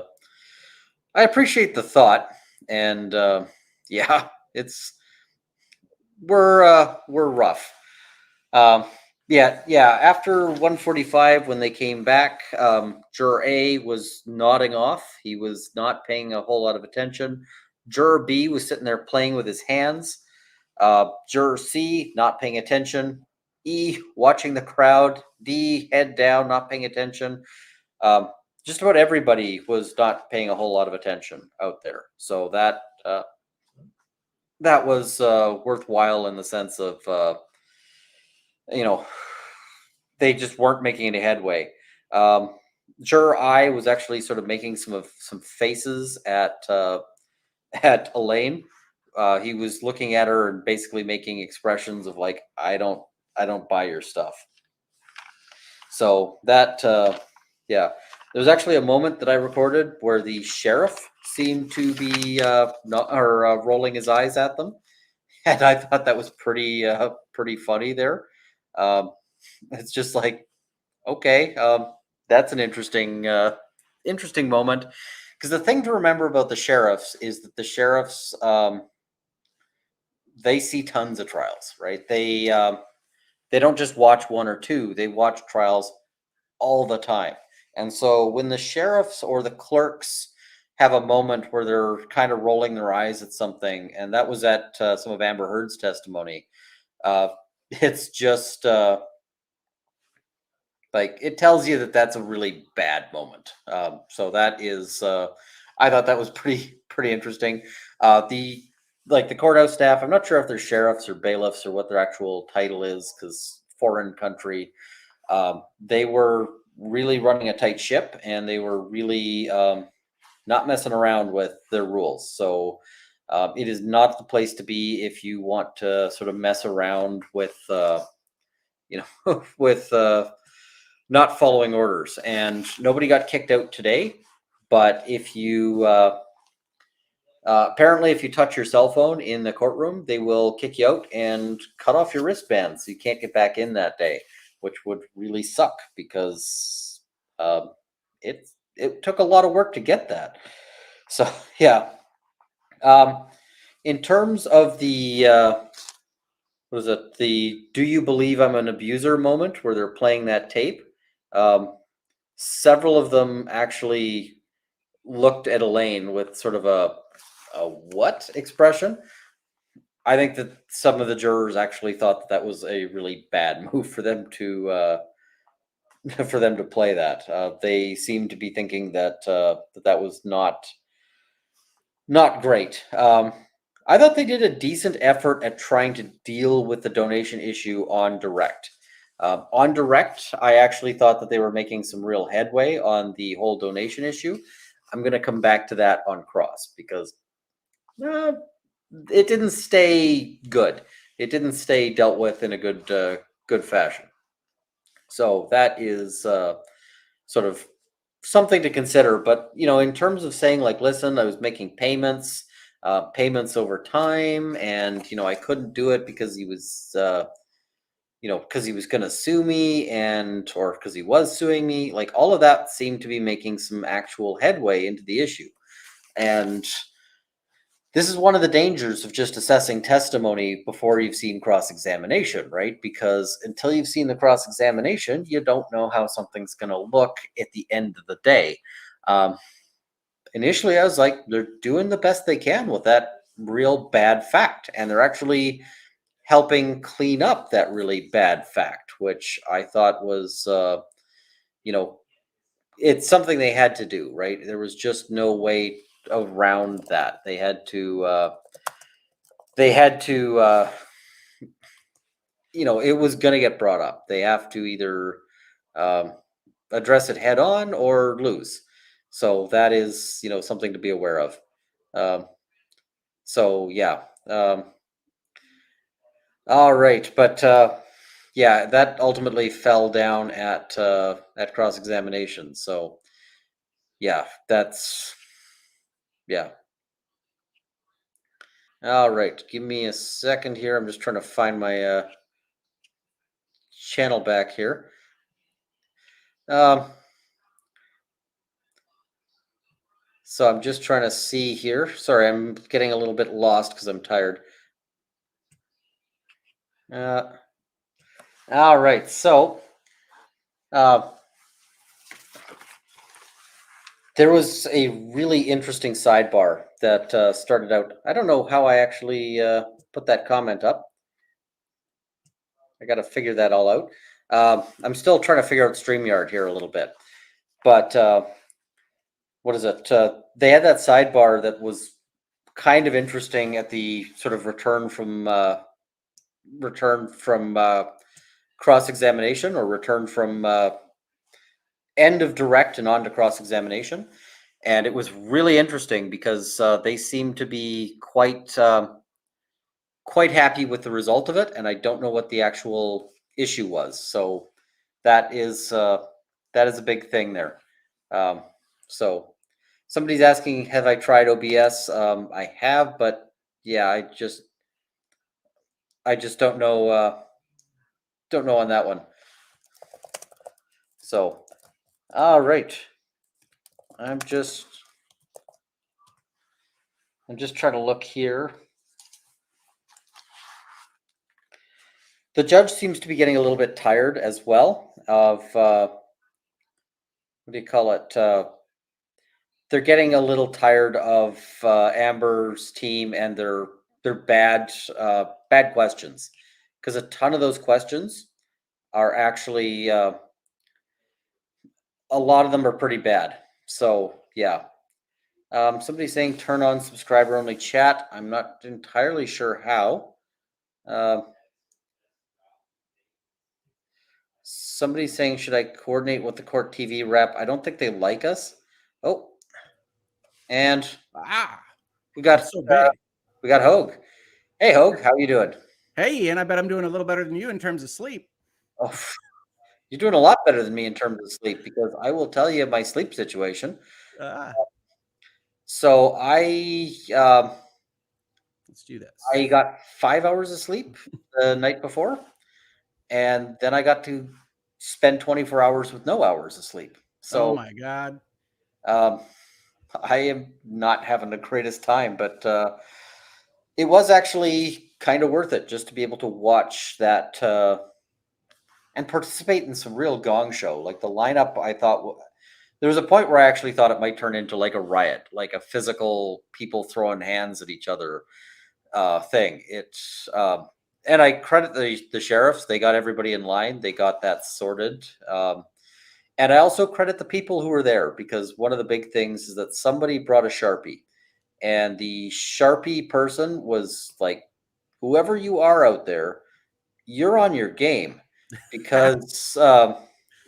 appreciate the thought, and yeah, it's we're rough. Um, yeah. After 145, when they came back, Juror A was nodding off. He was not paying a whole lot of attention. Juror B was sitting there playing with his hands. Juror C not paying attention. E watching the crowd. D head down, not paying attention. Um, just about everybody was not paying a whole lot of attention out there. So that was worthwhile in the sense of you know they just weren't making any headway. Um, Juror I was actually sort of making some faces at Elaine. He was looking at her and basically making expressions of like, I don't buy your stuff. So that yeah, there was actually a moment that I recorded where the sheriff seemed to be not or rolling his eyes at them, and I thought that was pretty funny there. Um, it's just like, okay, that's an interesting moment. Because the thing to remember about the sheriffs is that the sheriffs they see tons of trials, right? They don't just watch one or two; they watch trials all the time. And so when the sheriffs or the clerks have a moment where they're kind of rolling their eyes at something, and that was at some of Amber Heard's testimony, uh, it's just like it tells you that that's a really bad moment. So that is, I thought that was pretty interesting. The like the courthouse staff, I'm not sure if they're sheriffs or bailiffs or what their actual title is because foreign country. They were really running a tight ship, and they were really not messing around with their rules. So it is not the place to be if you want to sort of mess around with with not following orders. And nobody got kicked out today. But if you apparently, if you touch your cell phone in the courtroom, they will kick you out and cut off your wristband, so you can't get back in that day, which would really suck because it took a lot of work to get that. So yeah, um, in terms of the what is it, the "Do you believe I'm an abuser" moment where they're playing that tape? Um, Several of them actually looked at Elaine with sort of a what expression. I think that some of the jurors actually thought that that was a really bad move for them to for them to play that. They seemed to be thinking that that was not great. I thought they did a decent effort at trying to deal with the donation issue on direct. On direct, I actually thought that they were making some real headway on the whole donation issue. I'm going to come back to that on cross because uh, it didn't stay good. It didn't stay dealt with in a good fashion. So that is sort of something to consider. But in terms of saying like, listen, I was making payments over time, and I couldn't do it because he was because he was going to sue me, and or because he was suing me. Like all of that seemed to be making some actual headway into the issue. And this is one of the dangers of just assessing testimony before you've seen cross examination, right? Because until you've seen the cross examination, you don't know how something's going to look at the end of the day. Um, Initially, I was like, they're doing the best they can with that real bad fact, and they're actually helping clean up that really bad fact, which I thought was, you know, it's something they had to do, right? There was just no way around that. They had to it was going to get brought up. They have to either um, address it head on or lose. So that is, something to be aware of. Um, so yeah. All right, but yeah, that ultimately fell down at cross examination. So yeah, that's yeah. All right, give me a second here. I'm just trying to find my channel back here. Um, so I'm just trying to see here. Sorry, I'm getting a little bit lost because I'm tired. Uh, all right, so uh, there was a really interesting sidebar that started out. I don't know how I actually put that comment up. I got to figure that all out. I'm still trying to figure out StreamYard here a little bit, but what is it? They had that sidebar that was kind of interesting at the sort of return from cross examination, or return from end of direct and on to cross examination, and it was really interesting because they seemed to be quite happy with the result of it, and I don't know what the actual issue was. So that is uh, that is a big thing there. Um, so somebody's asking, have I tried OBS? I have, but yeah, I just don't know on that one. So all right, I'm just I'm just trying to look here. The judge seems to be getting a little bit tired as well of what do you call it? They're getting a little tired of Amber's team and their bad questions, because a ton of those questions are actually a lot of them are pretty bad. So yeah, somebody's saying turn on subscriber only chat. I'm not entirely sure how. Uh, Somebody's saying, should I coordinate with the court TV rep? I don't think they like us. Oh, and we got That's so big. we got Hogue. Hey Hogue, how you doing? Hey, and I bet I'm doing a little better than you in terms of sleep. Oh, you're doing a lot better than me in terms of sleep, because I will tell you my sleep situation. Uh, So let's do I this. got 5 hours of sleep the night before, and then I got to spend 24 hours with no hours of sleep. Oh So my God. um, I am not having the greatest time, but it was actually kind of worth it just to be able to watch that and participate in some real gong show. Like the lineup, I thought there was a point where I actually thought it might turn into like a riot, like a physical people throwing hands at each other thing. And I credit the sheriffs; they got everybody in line. They got that sorted. And I also credit the people who were there, because one of the big things is that somebody brought a Sharpie, and the Sharpie person was like, whoever you are out there, you're on your game, because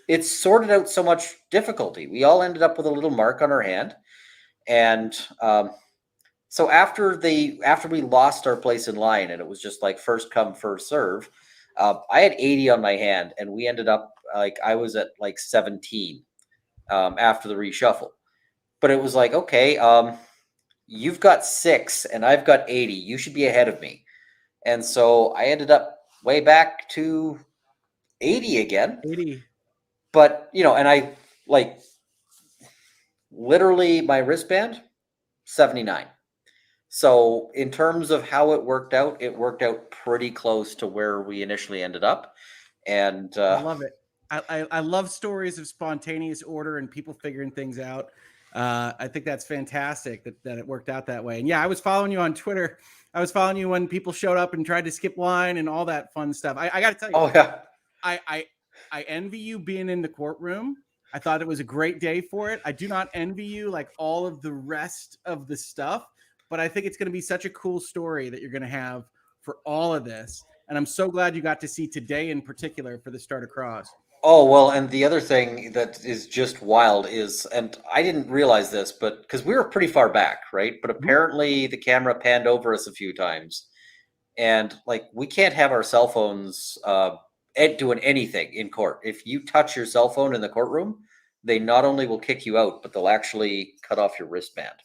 it sorted out so much difficulty. We all ended up with a little mark on our hand, and so after we lost our place in line, and it was just like first come first serve, I had 80 on my hand, and we ended up like I was at like 17 after the reshuffle. But it was like, okay, you've got 6 and I've got 80. You should be ahead of me. And so I ended up way back to 80 again. 80. But, and I like literally my wristband, 79. So in terms of how it worked out pretty close to where we initially ended up. And I love it. I love stories of spontaneous order and people figuring things out. I think that's fantastic that it worked out that way. And yeah, I was following you on Twitter. I was following you when people showed up and tried to skip line and all that fun stuff. I got to tell you, oh yeah. I, I I envy you being in the courtroom. I thought it was a great day for it. I do not envy you like all of the rest of the stuff, but I think it's going to be such a cool story that you're going to have for all of this. And I'm so glad you got to see today in particular for the start across. Oh, well, and the other thing that is just wild is, and I didn't realize this, but because we were pretty far back, right? But Mhm. apparently the camera panned over us a few times. And like we can't have our cell phones doing anything in court. If you touch your cell phone in the courtroom, they not only will kick you out, but they'll actually cut off your wristband,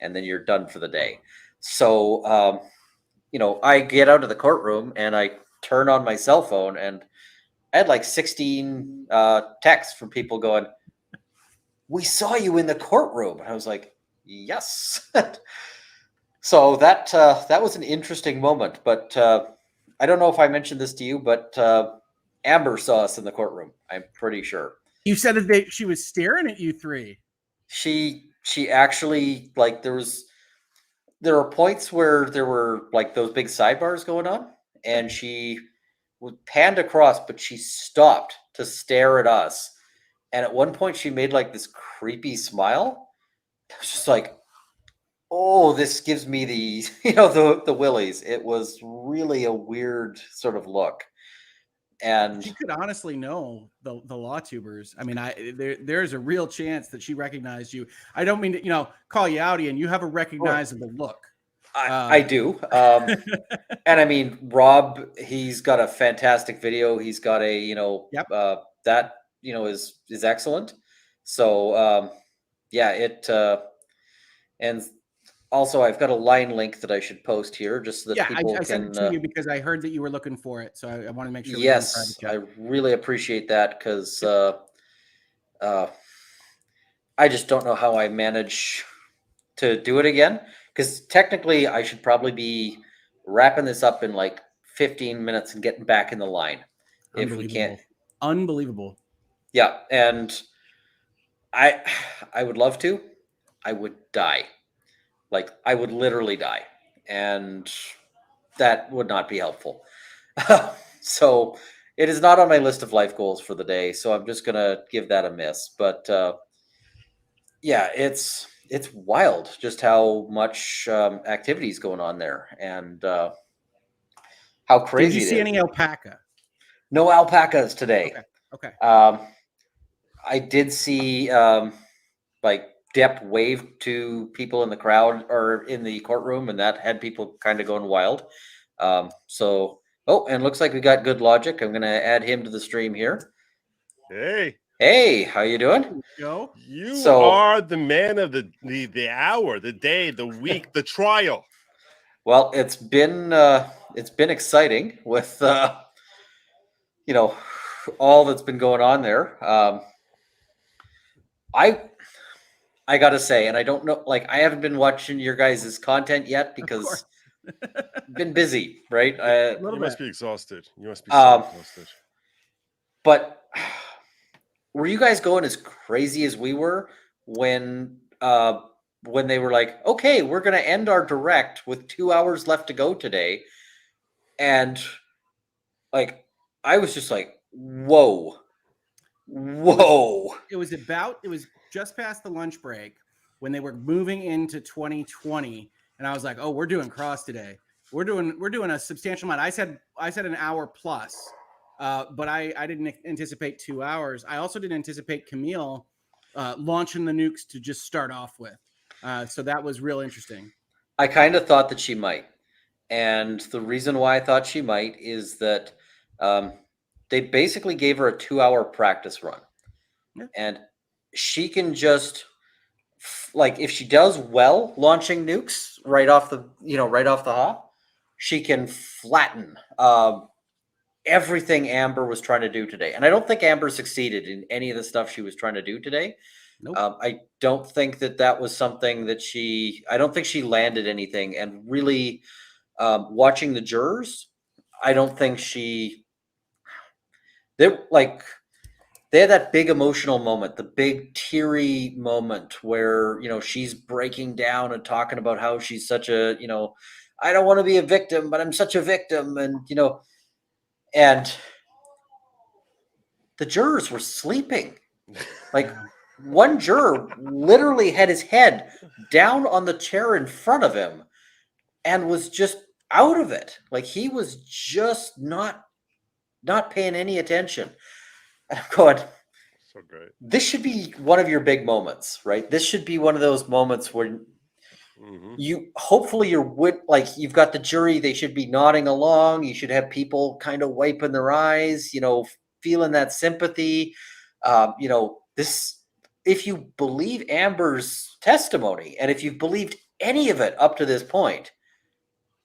and then you're done for the day. So, I get out of the courtroom and I turn on my cell phone, and I had like 16 texts from people going, "We saw you in the courtroom." And I was like, "Yes." So that was an interesting moment, but I don't know if I mentioned this to you, but Amber saw us in the courtroom. I'm pretty sure You said that she was staring at you three. she actually like there were points where there were like those big sidebars going on, and she panned across, but she stopped to stare at us. And at one point, she made like this creepy smile. I was just like, "Oh, this gives me the the willies." It was really a weird sort of look, She and could honestly know the law tubers. I mean, there's a real chance that she recognized you. I don't mean to, call you out, Ian. You have a right, recognizable look. I do. And I mean, Rob, he's got a fantastic video. He's got a Yep. that is excellent. So yeah, it and also I've got a line link that I should post here just so that Yeah, people I sent it can. to you because I heard that you were looking for it. So I want to make sure we do it in private Yes, chat. I really appreciate that because Yep. uh, I just don't know how I manage to do it again. Because technically, I should probably be wrapping this up in like 15 minutes and getting back in the line if we can't. Unbelievable. Unbelievable. Yeah, and I I would love to. I would die. Like I would literally die. And that would not be helpful. So it is not on my list of life goals for the day. So I'm just gonna give that a miss. But yeah, it's wild just how much activity is going on there, and how Did you crazy it see is. any alpaca? No alpacas today. Okay. Okay. Um, I did see like Depp waved to people in the crowd or in the courtroom, and that had people kind of going wild. So, oh, and looks like we got good logic. I'm going to add him to the stream here. Hey, Hey, how you doing? Joe? you So, are the man of the hour, the day, the week, the trial. well, it's been exciting with you know all that's been going on there. I I gotta say, and I don't know, like I haven't been watching your guys' content yet Of course. because been busy, right? A little You bit. must be exhausted. You must be so Um, exhausted. but were you guys going as crazy as we were when they were like, okay, we're gonna end our direct with 2 hours left to go today, and like I was just like, whoa, whoa. It was just past the lunch break when they were moving into 2020, and I was like, "Oh, we're doing cross today. We're doing a substantial amount." I said an hour plus, but I didn't anticipate 2 hours. I also didn't anticipate Camille launching the nukes to just start off with. So that was real interesting. I kind of thought that she might. And the reason why I thought she might is that um, they basically gave her a 2 hour practice run. Yeah. And she can just, like, if she does well launching nukes right off the hop, she can flatten everything Amber was trying to do today. And I don't think Amber succeeded in any of the stuff she was trying to do today. Nope. I don't think that was something that I don't think she landed anything. And really, watching the jurors, I don't think they like they had that big emotional moment, the big teary moment where she's breaking down and talking about how she's such a I don't want to be a victim, but I'm such a victim, and and the jurors were sleeping. Like one juror literally had his head down on the chair in front of him and was just out of it. Like he was just not paying any attention. And I'm going, So great. this should be one of your big moments, right? This should be one of those moments where you hopefully like you've got the jury, they should be nodding along. You should have people kind of wiping their eyes, feeling that sympathy. This, if you believe Amber's testimony and if you've believed any of it up to this point,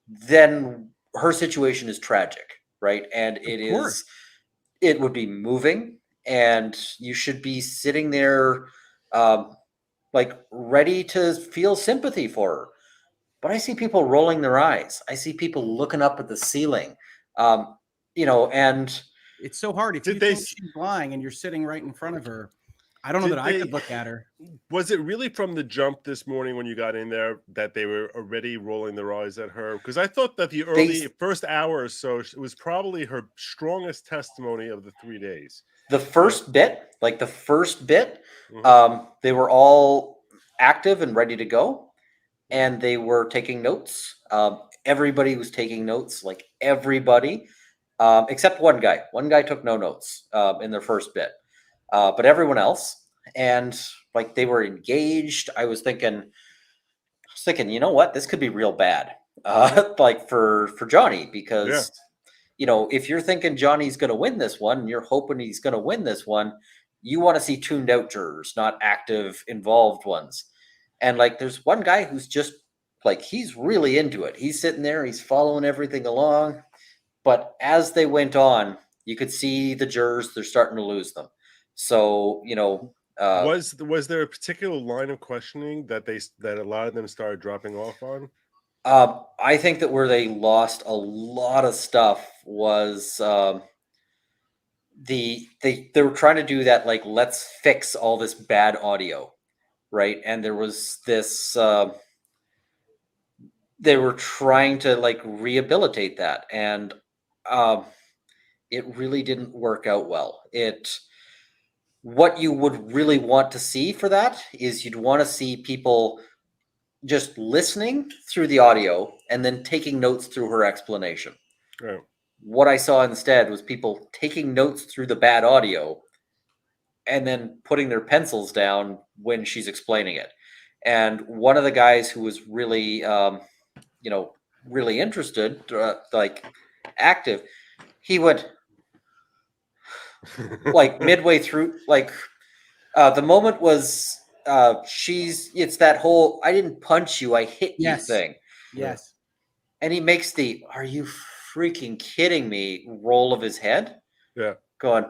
then her situation is tragic, right? And it would be moving, and you should be sitting there like ready to feel sympathy for her. But I see people rolling their eyes. I see people looking up at the ceiling. And it's so hard if you think she's lying and you're sitting right in front of her. I don't know that I could look at her. Was it really from the jump this morning when you got in there that they were already rolling their eyes at her? Because I thought that the first hour or so, it was probably her strongest testimony of the 3 days. The first bit, they were all active and ready to go, and they were taking notes. Everybody was taking notes, like everybody, except one guy. One guy took no notes in their first bit. But everyone else, and like they were engaged. I was thinking, you know what, this could be real bad, like for Johnny, because if you're thinking Johnny's going to win this one, and you're hoping he's going to win this one, you want to see tuned out jurors, not active, involved ones. And like, there's one guy who's just like, he's really into it. He's sitting there, he's following everything along. But as they went on, you could see the jurors, they're starting to lose them. So, was there a particular line of questioning that a lot of them started dropping off on? I think that where they lost a lot of stuff was they were trying to do that, like, let's fix all this bad audio, right? And there was this they were trying to like rehabilitate that, and it really didn't work out well. What you would really want to see for that is you'd want to see people just listening through the audio and then taking notes through her explanation. Right. What I saw instead was people taking notes through the bad audio and then putting their pencils down when she's explaining it. And one of the guys who was really, really interested, like active, he would like midway through, like the moment was it's that whole "I didn't punch you, I hit you" thing. Yes. And he makes the "are you freaking kidding me" roll of his head. Yeah. Going,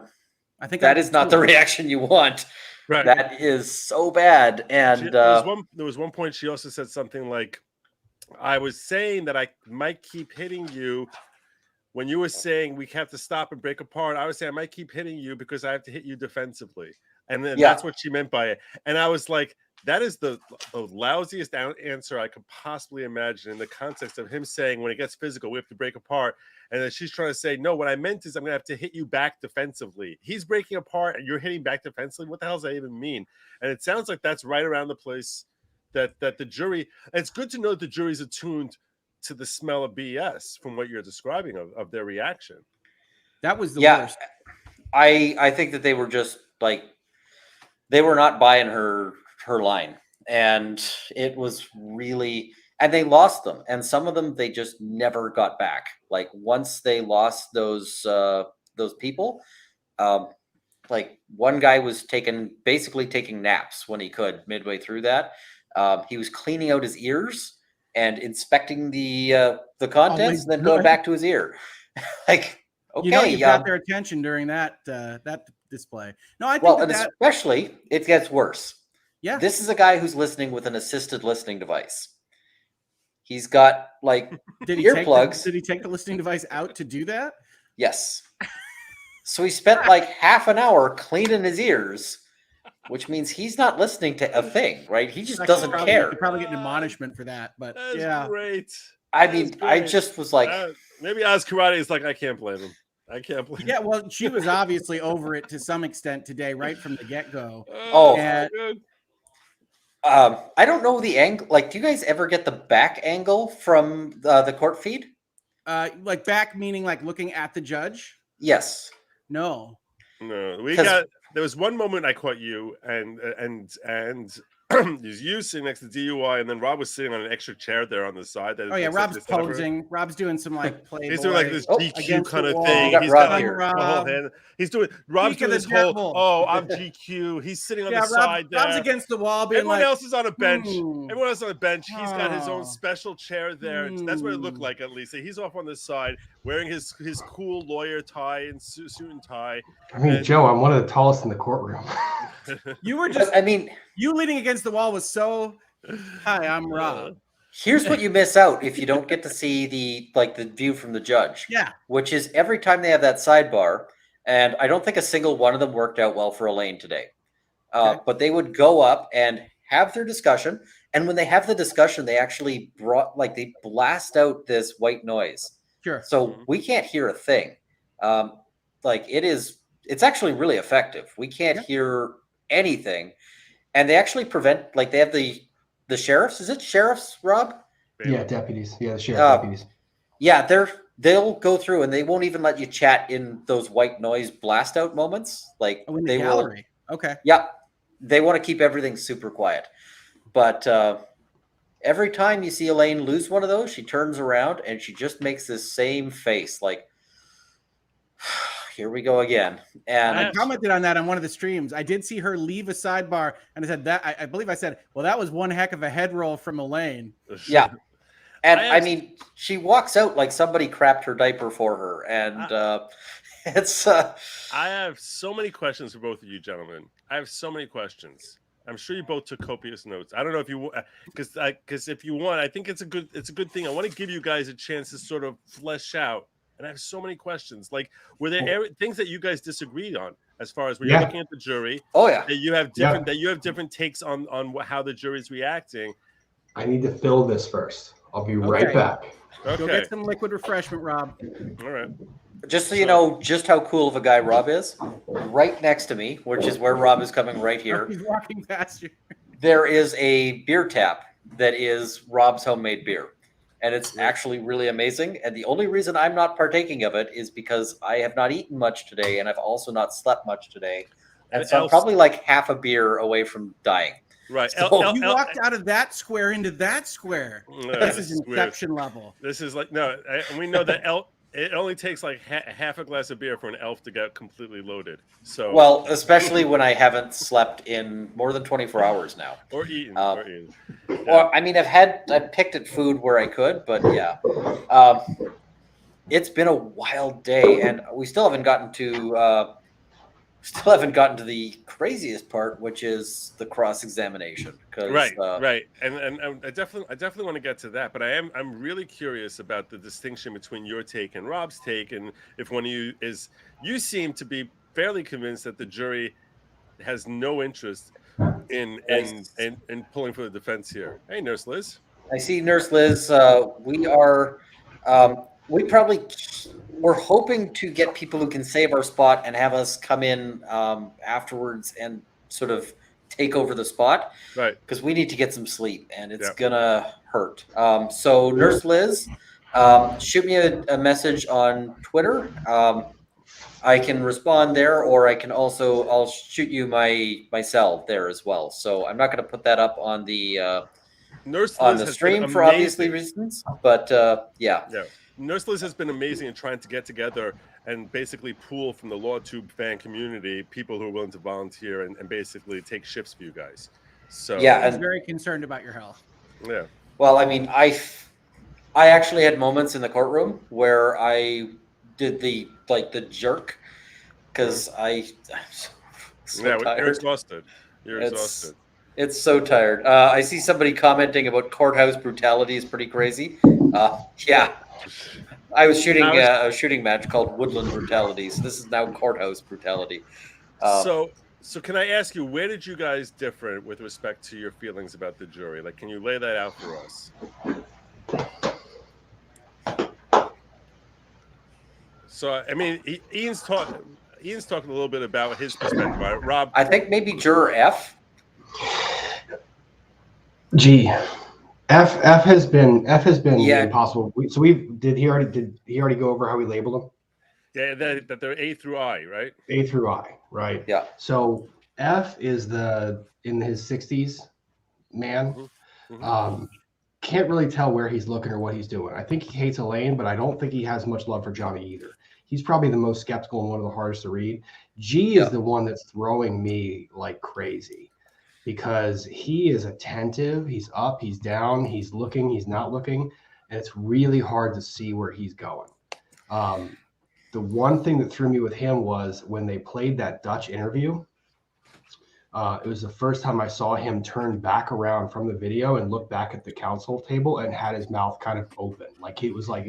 I think that is not the reaction you want. Right. That is so bad. And there was one point she also said something like, I was saying that I might keep hitting you. When you were saying we have to stop and break apart, I was saying I might keep hitting you because I have to hit you defensively. And then that's what she meant by it. And I was like, that is the lousiest answer I could possibly imagine in the context of him saying when it gets physical, we have to break apart. And then she's trying to say, no, what I meant is I'm going to have to hit you back defensively. He's breaking apart and you're hitting back defensively. What the hell does that even mean? And it sounds like that's right around the place that the jury, it's good to know that the jury's attuned to the smell of BS from what you're describing of their reaction. That was the worst. I think that they were just like, they were not buying her line, and it was really, and they lost them, and some of them they just never got back. Like once they lost those people, like one guy was basically taking naps when he could midway through that. He was cleaning out his ears and inspecting the contents, and then going back to his ear. Like, okay, you got their attention during that display. No, I think especially it gets worse. Yeah, this is a guy who's listening with an assisted listening device. He's got like earplugs. Did he take the listening device out to do that? Yes. So he spent like half an hour cleaning his ears, which means he's not listening to a thing, right? He just doesn't care. You're probably getting admonishment for that, but that's great. I mean, I just was like, maybe Oz Karate is like, I can't blame him. I can't blame him. Yeah, well, she was obviously over it to some extent today, right from the get-go. I don't know the angle. Like, do you guys ever get the back angle from the court feed? Like back meaning like looking at the judge? Yes. No. No, 'Cause- there was one moment I caught you and you sitting next to DUI, and then Rob was sitting on an extra chair there on the side. That Oh yeah, looks like Rob's they set up for- posing. Rob's doing some like Playboy. He's doing like this Oh, GQ against kind the of wall. thing. Got He's Rob got like here. the whole hand. He's doing Rob's Peek doing of this the whole devil. I'm GQ. He's sitting on Yeah, the side there. Rob's against the wall, being Everyone like, else is on a bench. "Hmm, Everyone else on a bench. He's got his own oh, special chair there. That's what it looked hmm." like, at least. He's off on the side, wearing his cool lawyer tie and suit and tie. I mean, And- Joe, I'm one of the tallest in the courtroom. You were just, I mean, you leaning against the wall was so. Hi, I'm Rob. here's what you miss out if you don't get to see the view from the judge. Yeah. Which is every time they have that sidebar, and I don't think a single one of them worked out well for Elaine today. Okay. But they would go up and have their discussion, and when they have the discussion, they actually they blast out this white noise, Sure. so we can't hear a thing. It's actually really effective. We can't hear anything, and they actually prevent. Like they have the sheriffs. Is it sheriffs, Rob? Yeah, deputies. Yeah, the sheriff deputies. Yeah, they'll go through and they won't even let you chat in those white noise blast out moments. Like Oh, in the they gallery. Okay. will. Yeah, they want to keep everything super quiet. But every time you see Elaine lose one of those, she turns around and she just makes this same face, like, here we go again. And I commented on that on one of the streams. I did see her leave a sidebar, and I said that I believe I said, "Well, that was one heck of a head roll from Elaine." yeah. And I mean, she walks out like somebody crapped her diaper for her, and it's. I have so many questions for both of you gentlemen. I have so many questions. I'm sure you both took copious notes. I don't know if you, because if you want, I think it's a good thing. I want to give you guys a chance to sort of flesh out. And I have so many questions. Like, were there things that you guys disagreed on as far as when you're looking at the jury? Oh yeah, that you have different takes on how the jury's reacting. I need to fill this first. I'll be right back. Go Okay. get some liquid refreshment, Rob. All right. just so you know just how cool of a guy Rob is, right next to me, which is where Rob is coming right here, He's walking past you. there is a beer tap that is Rob's homemade beer. And it's actually really amazing. And the only reason I'm not partaking of it is because I have not eaten much today, and I've also not slept much today. And so I'm probably like half a beer away from dying. Right. So- You walked out of that square into that square. This is Inception level. This is like we know that it only takes like half a glass of beer for an elf to get completely loaded. So Well, especially when I haven't slept in more than 24 hours now. or eaten. Or I mean, I've picked at food where I could, but yeah, it's been a wild day, and we still haven't gotten to the craziest part, which is the cross-examination. Right. And I definitely want to get to that, but I'm really curious about the distinction between your take and Rob's take, and if one of you seem to be fairly convinced that the jury has no interest in pulling for the defense here. Hey, Nurse Liz. I see, Nurse Liz. We're hoping to get people who can save our spot and have us come in afterwards and sort of take over the spot, right? Because we need to get some sleep, and it's gonna hurt. So, Nurse Liz, shoot me a message on Twitter. I can respond there, or I'll shoot you my cell there as well. So I'm not going to put that up on the stream for obviously reasons, but yeah. Nurse Liz has been amazing in trying to get together and basically pool from the LawTube fan community people who are willing to volunteer and basically take shifts for you guys. So yeah, I'm very concerned about your health. Yeah. Well, I mean, I actually had moments in the courtroom where I did the jerk because I'm so tired. You're exhausted. You're exhausted. It's so tired. I see somebody commenting about courthouse brutality is pretty crazy. Yeah, I was shooting a shooting match called Woodland Brutality, so this is now courthouse brutality. So can I ask you, where did you guys differ with respect to your feelings about the jury? Like, can you lay that out for us? So, I mean, Ian's talking a little bit about his perspective on it. Rob, I think maybe juror F. G. F has been Yeah. impossible. Did he already go over how we labeled him? Yeah, that they're A through I, right? A through I, right? Yeah. So F is in his 60s man. Mm-hmm. Can't really tell where he's looking or what he's doing. I think he hates Elaine, but I don't think he has much love for Johnny either. He's probably the most skeptical and one of the hardest to read. G is Yeah. the one that's throwing me like crazy because he is attentive. He's up, he's down, he's looking, he's not looking, and it's really hard to see where he's going. The one thing that threw me with him was when they played that Dutch interview. It was the first time I saw him turn back around from the video and look back at the counsel table and had his mouth kind of open, like it was like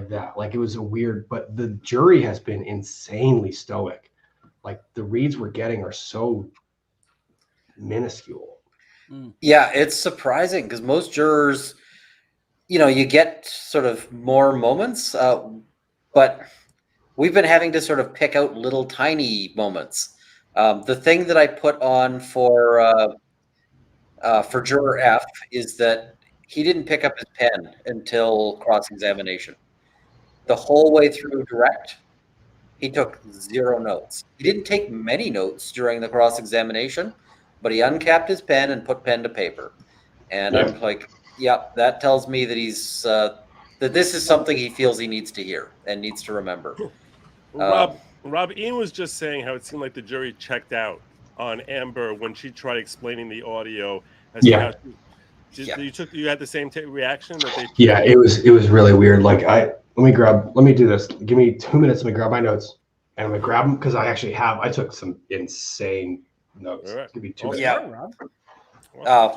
that, like it was a weird. But the jury has been insanely stoic. Like the reads we're getting are so minuscule. Yeah, it's surprising because most jurors, you get sort of more moments, but we've been having to sort of pick out little tiny moments. The thing that I put on for juror F is that he didn't pick up his pen until cross-examination. The whole way through direct, he took 0 notes. He didn't take many notes during the cross-examination, but he uncapped his pen and put pen to paper. And Yeah. I'm like, yeah, that tells me that he's that this is something he feels he needs to hear and needs to remember. Rob, Ian was just saying how it seemed like the jury checked out on Amber when she tried explaining the audio as to how you had the same reaction that they. Yeah, it was really weird. Like let me do this. Give me 2 minutes. Let me grab my notes and I'm gonna grab them because I took some insane notes. All right. Give me 2 minutes. Yeah.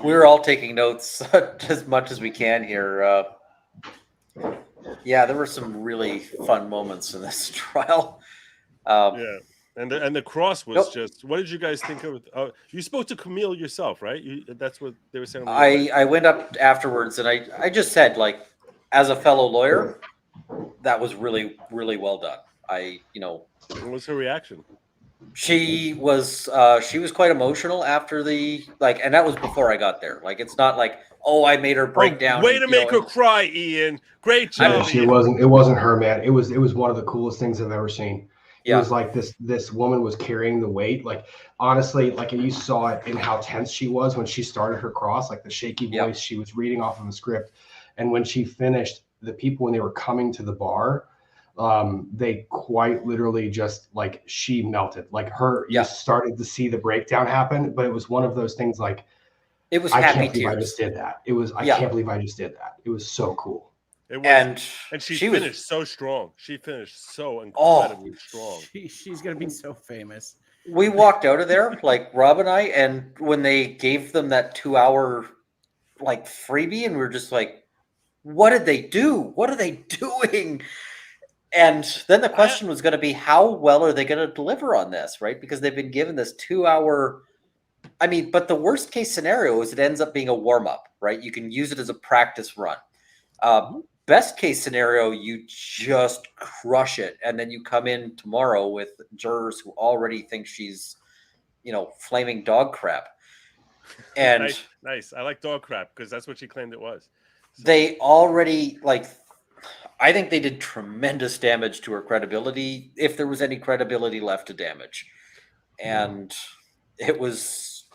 We were all taking notes as much as we can here. Yeah, there were some really fun moments in this trial. Yeah, and the cross was just. What did you guys think of? You spoke to Camille yourself, right? That's what they were saying. I went up afterwards and I just said, like, as a fellow lawyer, that was really, really well done. What was her reaction? She was quite emotional after and that was before I got there. Like, it's not like, oh, I made her break down. Way to make her cry, Ian. Great job. It wasn't her, man. It was one of the coolest things I've ever seen. Yeah. It was like this woman was carrying the weight. Like, honestly, like, and you saw it in how tense she was when she started her cross, like the shaky voice. Yep. She was reading off of the script. And when she finished, the people, when they were coming to the bar, they quite literally just, like, she melted. Like, you started to see the breakdown happen, but it was one of those things like, it was I happy can't believe tears. I just did that. I can't believe I just did that. It was so cool. It was, and she finished so strong. She finished so incredibly strong. She's gonna be so famous. We walked out of there, like Rob and I, and when they gave them that 2-hour like freebie, and we were just like, what did they do? What are they doing? And then the question was going to be, how well are they going to deliver on this, right? Because they've been given this 2-hour. I mean, but the worst case scenario is it ends up being a warm up, right? You can use it as a practice run. Best case scenario, you just crush it, and then you come in tomorrow with jurors who already think she's, flaming dog crap. And nice. I like dog crap because that's what she claimed it was. So they already I think they did tremendous damage to her credibility, if there was any credibility left to damage. And it was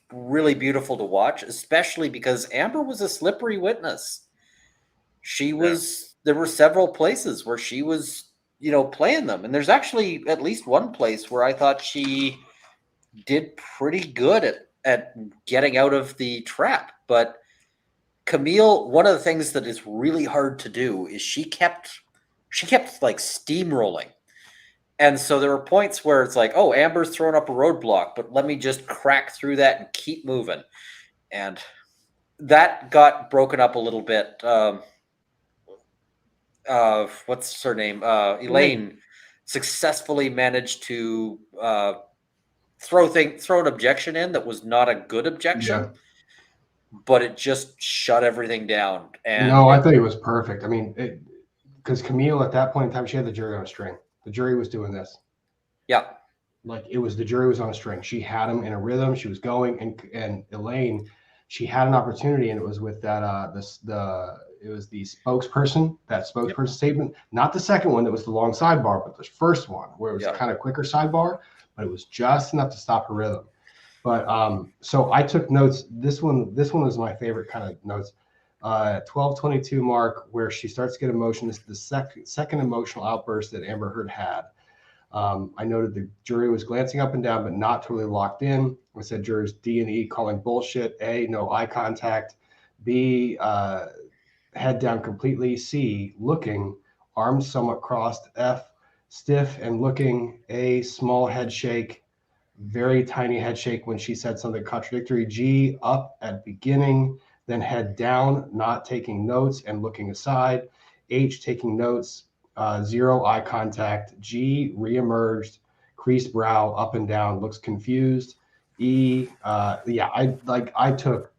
really beautiful to watch, especially because Amber was a slippery witness. There were several places where she was, playing them. And there's actually at least one place where I thought she did pretty good at getting out of the trap. But Camille, one of the things that is really hard to do is she kept like steamrolling. And so there were points where it's like, oh, Amber's throwing up a roadblock, but let me just crack through that and keep moving. And that got broken up a little bit. What's her name? Elaine successfully managed to throw an objection in that was not a good objection, but it just shut everything down. And I thought it was perfect. I mean, because Camille at that point in time, she had the jury on a string. The jury was doing this. Yeah. Like, the jury was on a string. She had them in a rhythm. She was going, and Elaine, she had an opportunity, and it was with that It was the spokesperson, that spokesperson statement, not the second one that was the long sidebar, but the first one where it was Yeah. kind of quicker sidebar, but it was just enough to stop her rhythm. But so I took notes. This one was my favorite kind of notes. 12:22 mark, where she starts to get emotion. This is the second emotional outburst that Amber Heard had. I noted the jury was glancing up and down, but not totally locked in. I said jurors D and E calling bullshit. A, no eye contact. B, head down completely. C, looking, arms somewhat crossed. F, stiff and looking. A, small head shake. Very tiny head shake when she said something contradictory. G, up at beginning, then head down, not taking notes and looking aside. H, taking notes, zero eye contact. G, reemerged, creased brow, up and down, looks confused. E, I took.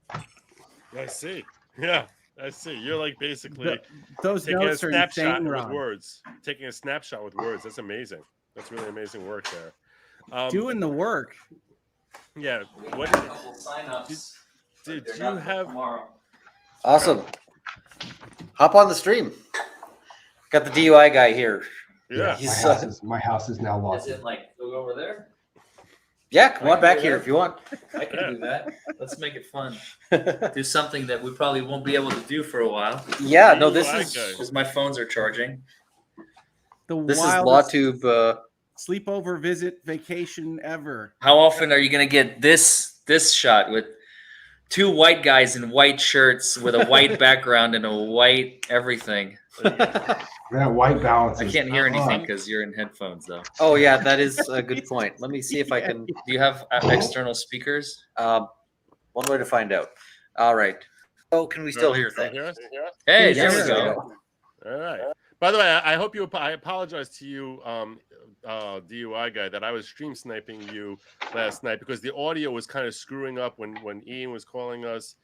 I see. Yeah, I see. You're like basically Those taking a notes are snapshot insane, with Ron. words. Taking a snapshot with words. That's amazing. That's really amazing work there. Doing the work. Yeah. What sign-ups. did you have? Awesome. Hop on the stream. Got the DUI guy here. Yeah. My house is now locked. Is it like go over there? Yeah, come on back here if you want. I can do that. Let's make it fun. Do something that we probably won't be able to do for a while Yeah, no, this DUI is guy. because my phones are charging. this is wildest LawTube. sleepover visit vacation ever. How often are you gonna get this shot with two white guys in white shirts with a white background and a white everything? That white balance. I can't hear anything because you're in headphones though. Oh yeah, that is a good point. Let me see if I can. Do you have external speakers? One way to find out. All right. Oh, can we still hear Can you things? hear us? Hey, There there we we go. All right. By the way, I hope you. I apologize to you, DUI guy, that I was stream sniping you last night because the audio was kind of screwing up when Ian was calling us.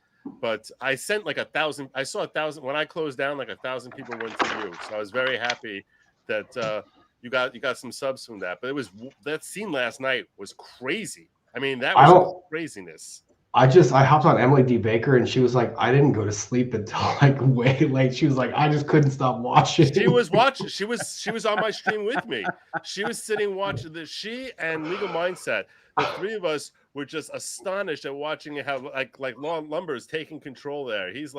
But I sent like 1,000. I saw 1,000 when I closed down. Like 1,000 people went to you, so I was very happy that you got some subs from that. But it was that scene last night was crazy. I mean, that was craziness. I hopped on Emily D. Baker and she was like, I didn't go to sleep until like way late. She was like, I just couldn't stop watching. She was watching. She was on my stream with me. She was sitting watching she and Legal Mindset. The three of us were just astonished at watching how like Lumber is taking control there. He's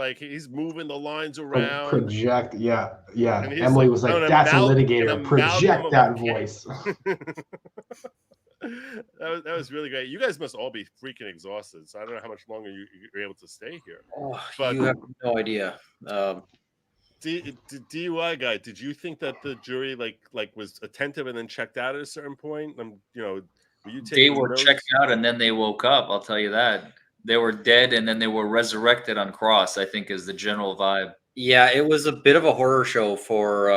moving the lines around. Project, yeah. And he's Emily like, was like, "No, an that's a amalgam litigator. Project of that a cat." voice. that was really great. You guys must all be freaking exhausted. So I don't know how much longer you're able to stay here. Oh, But- you have no idea. DUI guy, did you think that the jury like was attentive and then checked out at a certain point? Were you They taking were notes? checked out and then they woke up. I'll tell you that. They were dead and then they were resurrected on cross, I think is the general vibe. Yeah, it was a bit of a horror show for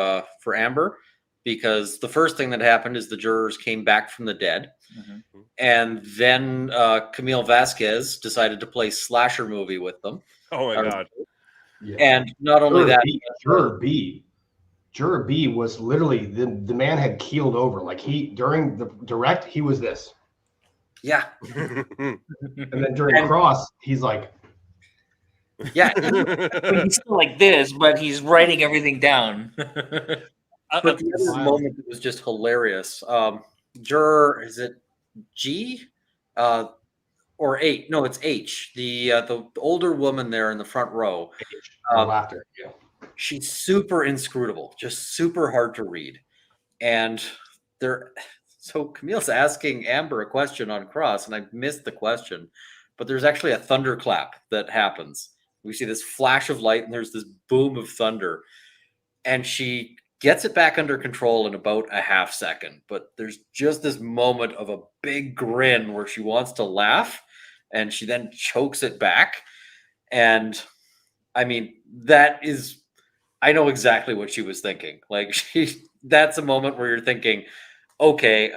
Amber because the first thing that happened is the jurors came back from the dead, and then Camille Vasquez decided to play slasher movie with them. Oh my god. Yeah. And not only that, Juror B was literally the man had keeled over. Like during the direct, he was this. yeah, And then during cross, he's like, yeah, He's still like this, but he's writing everything down. but the other moment that was just hilarious. Juror, is it G, or H? No, it's H. The older woman there in the front row. laughter. Yeah. She's super inscrutable, just super hard to read. And so Camille's asking Amber a question on cross, and I missed the question, but there's actually a thunderclap that happens. We see this flash of light, and there's this boom of thunder, and she gets it back under control in about a half second. But there's just this moment of a big grin where she wants to laugh, and she then chokes it back. And I mean, I know exactly what she was thinking. Like that's a moment where you're thinking, okay,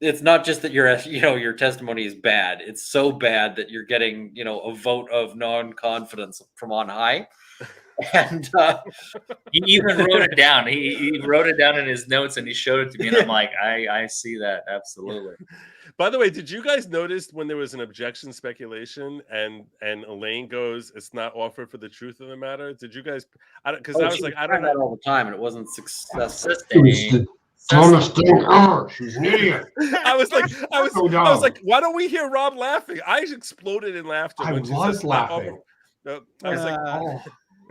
it's not just that your testimony is bad. It's so bad that you're getting, a vote of non-confidence from on high. And He even wrote it down. He wrote it down in his notes and he showed it to me. And I'm like, I see that. Absolutely. By the way, did you guys notice when there was an objection speculation and Elaine goes, "It's not offered for the truth of the matter"? Did you guys? Because I was she like, I trying don't that know. all the time, and it wasn't successful. It was the dumbest thing ever. She's an idiot. I was like, So I was dumb. like, why don't we hear Rob laughing? I exploded in laughter. I when she was says, "Not laughing. offered." I was like, Oh,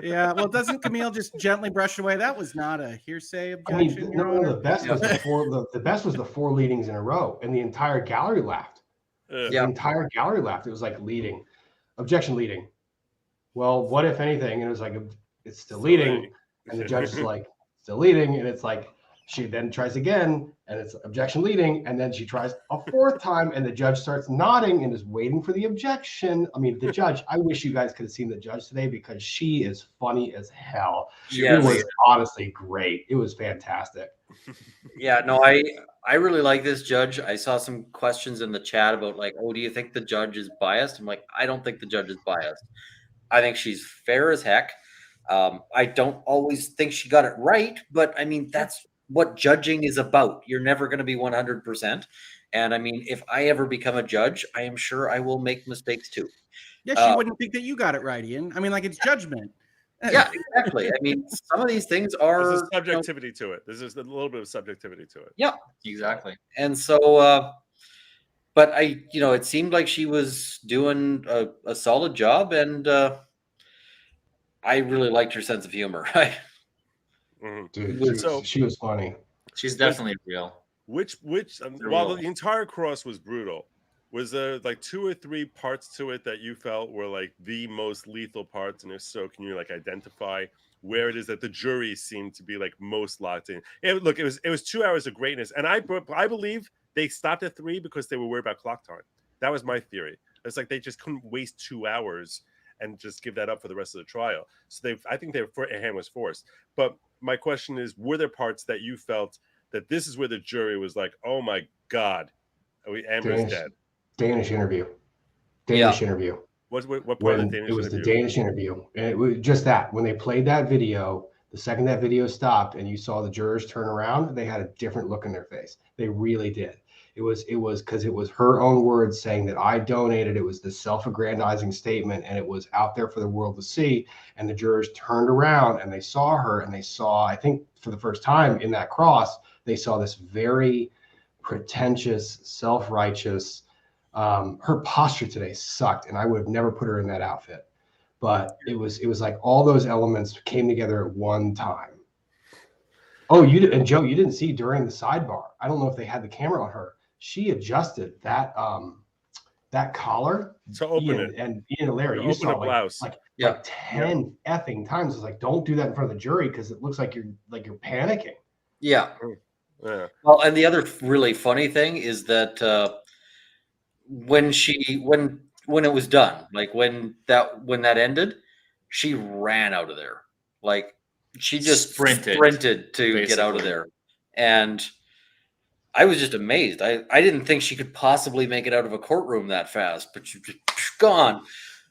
Yeah, well, doesn't Camille just gently brush away? That was not a hearsay I mean, objection, Your no, Honor. the best was the best was the 4 leadings in a row, and the entire gallery laughed. ugh. The entire gallery laughed. It was like leading, objection leading. Well, what if anything? And it was like it's still leading, and the judge is like still leading, and it's like she then tries again, and it's objection leading, and then she tries a 4th time, and the judge starts nodding and is waiting for the objection. I mean, the judge. I wish you guys could have seen the judge today because she is funny as hell. Yes. It was honestly great. It was fantastic. Yeah, no, I really like this judge. I saw some questions in the chat about like, oh, do you think the judge is biased? I'm like, I don't think the judge is biased. I think she's fair as heck. I don't always think she got it right, but I mean, that's what judging is about. You're never going to be 100%. And I mean, if I ever become a judge, I am sure I will make mistakes too. Yeah, she wouldn't think that you got it right, Ian. I mean, like it's judgment. Yeah, exactly. I mean, some of these things are There's a subjectivity to it. There's a little bit of subjectivity to it. Yeah, Exactly. and so, but it seemed like she was doing a solid job, and I really liked her sense of humor. Mhm. Dude, she was funny. She's definitely real. While real. the entire cross was brutal, was there like 2 or 3 parts to it that you felt were like the most lethal parts? And if so, can you like identify where it is that the jury seemed to be like most locked in? Look, it was 2 hours of greatness, and I believe they stopped at 3 because they were worried about clock time. That was my theory. It's like they just couldn't waste 2 hours and just give that up for the rest of the trial. So I think their hand was forced. But my question is, were there parts that you felt that this is where the jury was like, oh my God, Amber's dead? Danish interview. Interview. What part of When the Danish it was interview? the Danish interview, and it was just that when they played that video, the second that video stopped and you saw the jurors turn around, they had a different look in their face. They really did. It was because it was her own words saying that I donated. It was this self-aggrandizing statement, and it was out there for the world to see. And the jurors turned around and they saw her, and they saw, I think for the first time in that cross, they saw this very pretentious, self-righteous. Her posture today sucked, and I would have never put her in that outfit. But it was like all those elements came together at one time. Oh, and Joe, you didn't see during the sidebar. I don't know if they had the camera on her. She adjusted that collar To open it. And Ian and Larry, To you open saw a blouse. like 10 effing times. It's like, don't do that in front of the jury because it looks like you're panicking. Yeah. Yeah. Well, and the other really funny thing is that when it was done, like when that ended, she ran out of there. Like she just sprinted to get out of there. And I was just amazed. I didn't think she could possibly make it out of a courtroom that fast, but she just gone.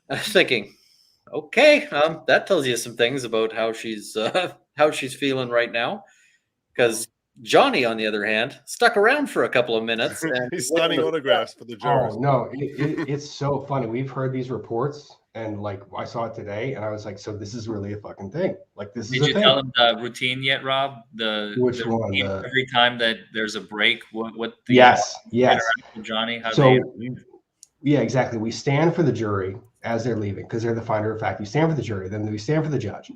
I was thinking, okay, that tells you some things about how she's feeling right now. Because Johnny, on the other hand, stuck around for a couple of minutes. And He's signing autographs for the jurors. Oh no, it's so funny. We've heard these reports, and like I saw it today, and I was like, so this is really a fucking thing. Like this is a thing. Did you tell him the routine yet, Rob? Which one? Every time that there's a break, what the yes. with Johnny? Yeah, exactly. We stand for the jury as they're leaving because they're the finder of fact. We stand for the jury, then we stand for the judge.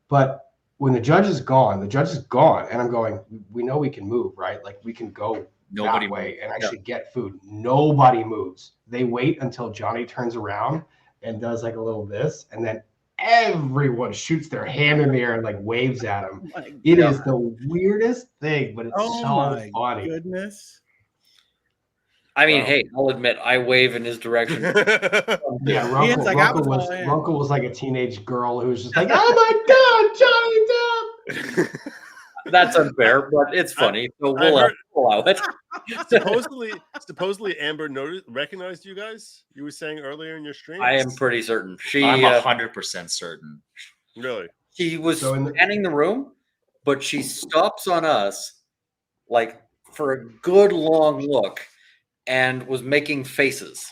But when the judge is gone, and I'm going, we know we can move, right? Like we can go that way and actually get food. Nobody moves. They wait until Johnny turns around and does like a little this, and then everyone shoots their hand in the air and like waves at him. It is the weirdest thing, but it's so funny. Goodness. I mean, hey, I'll admit I wave in his direction. Yeah, Runkle was like a teenage girl who was just like, "Oh my God, Johnny Depp!" That's unfair, but it's funny. So we'll allow it. Supposedly, Amber recognized you guys. You were saying earlier in your stream. I am pretty certain. I'm 100% certain. Really? She was So in the- scanning the room, but she stops on us like for a good long look and was making faces.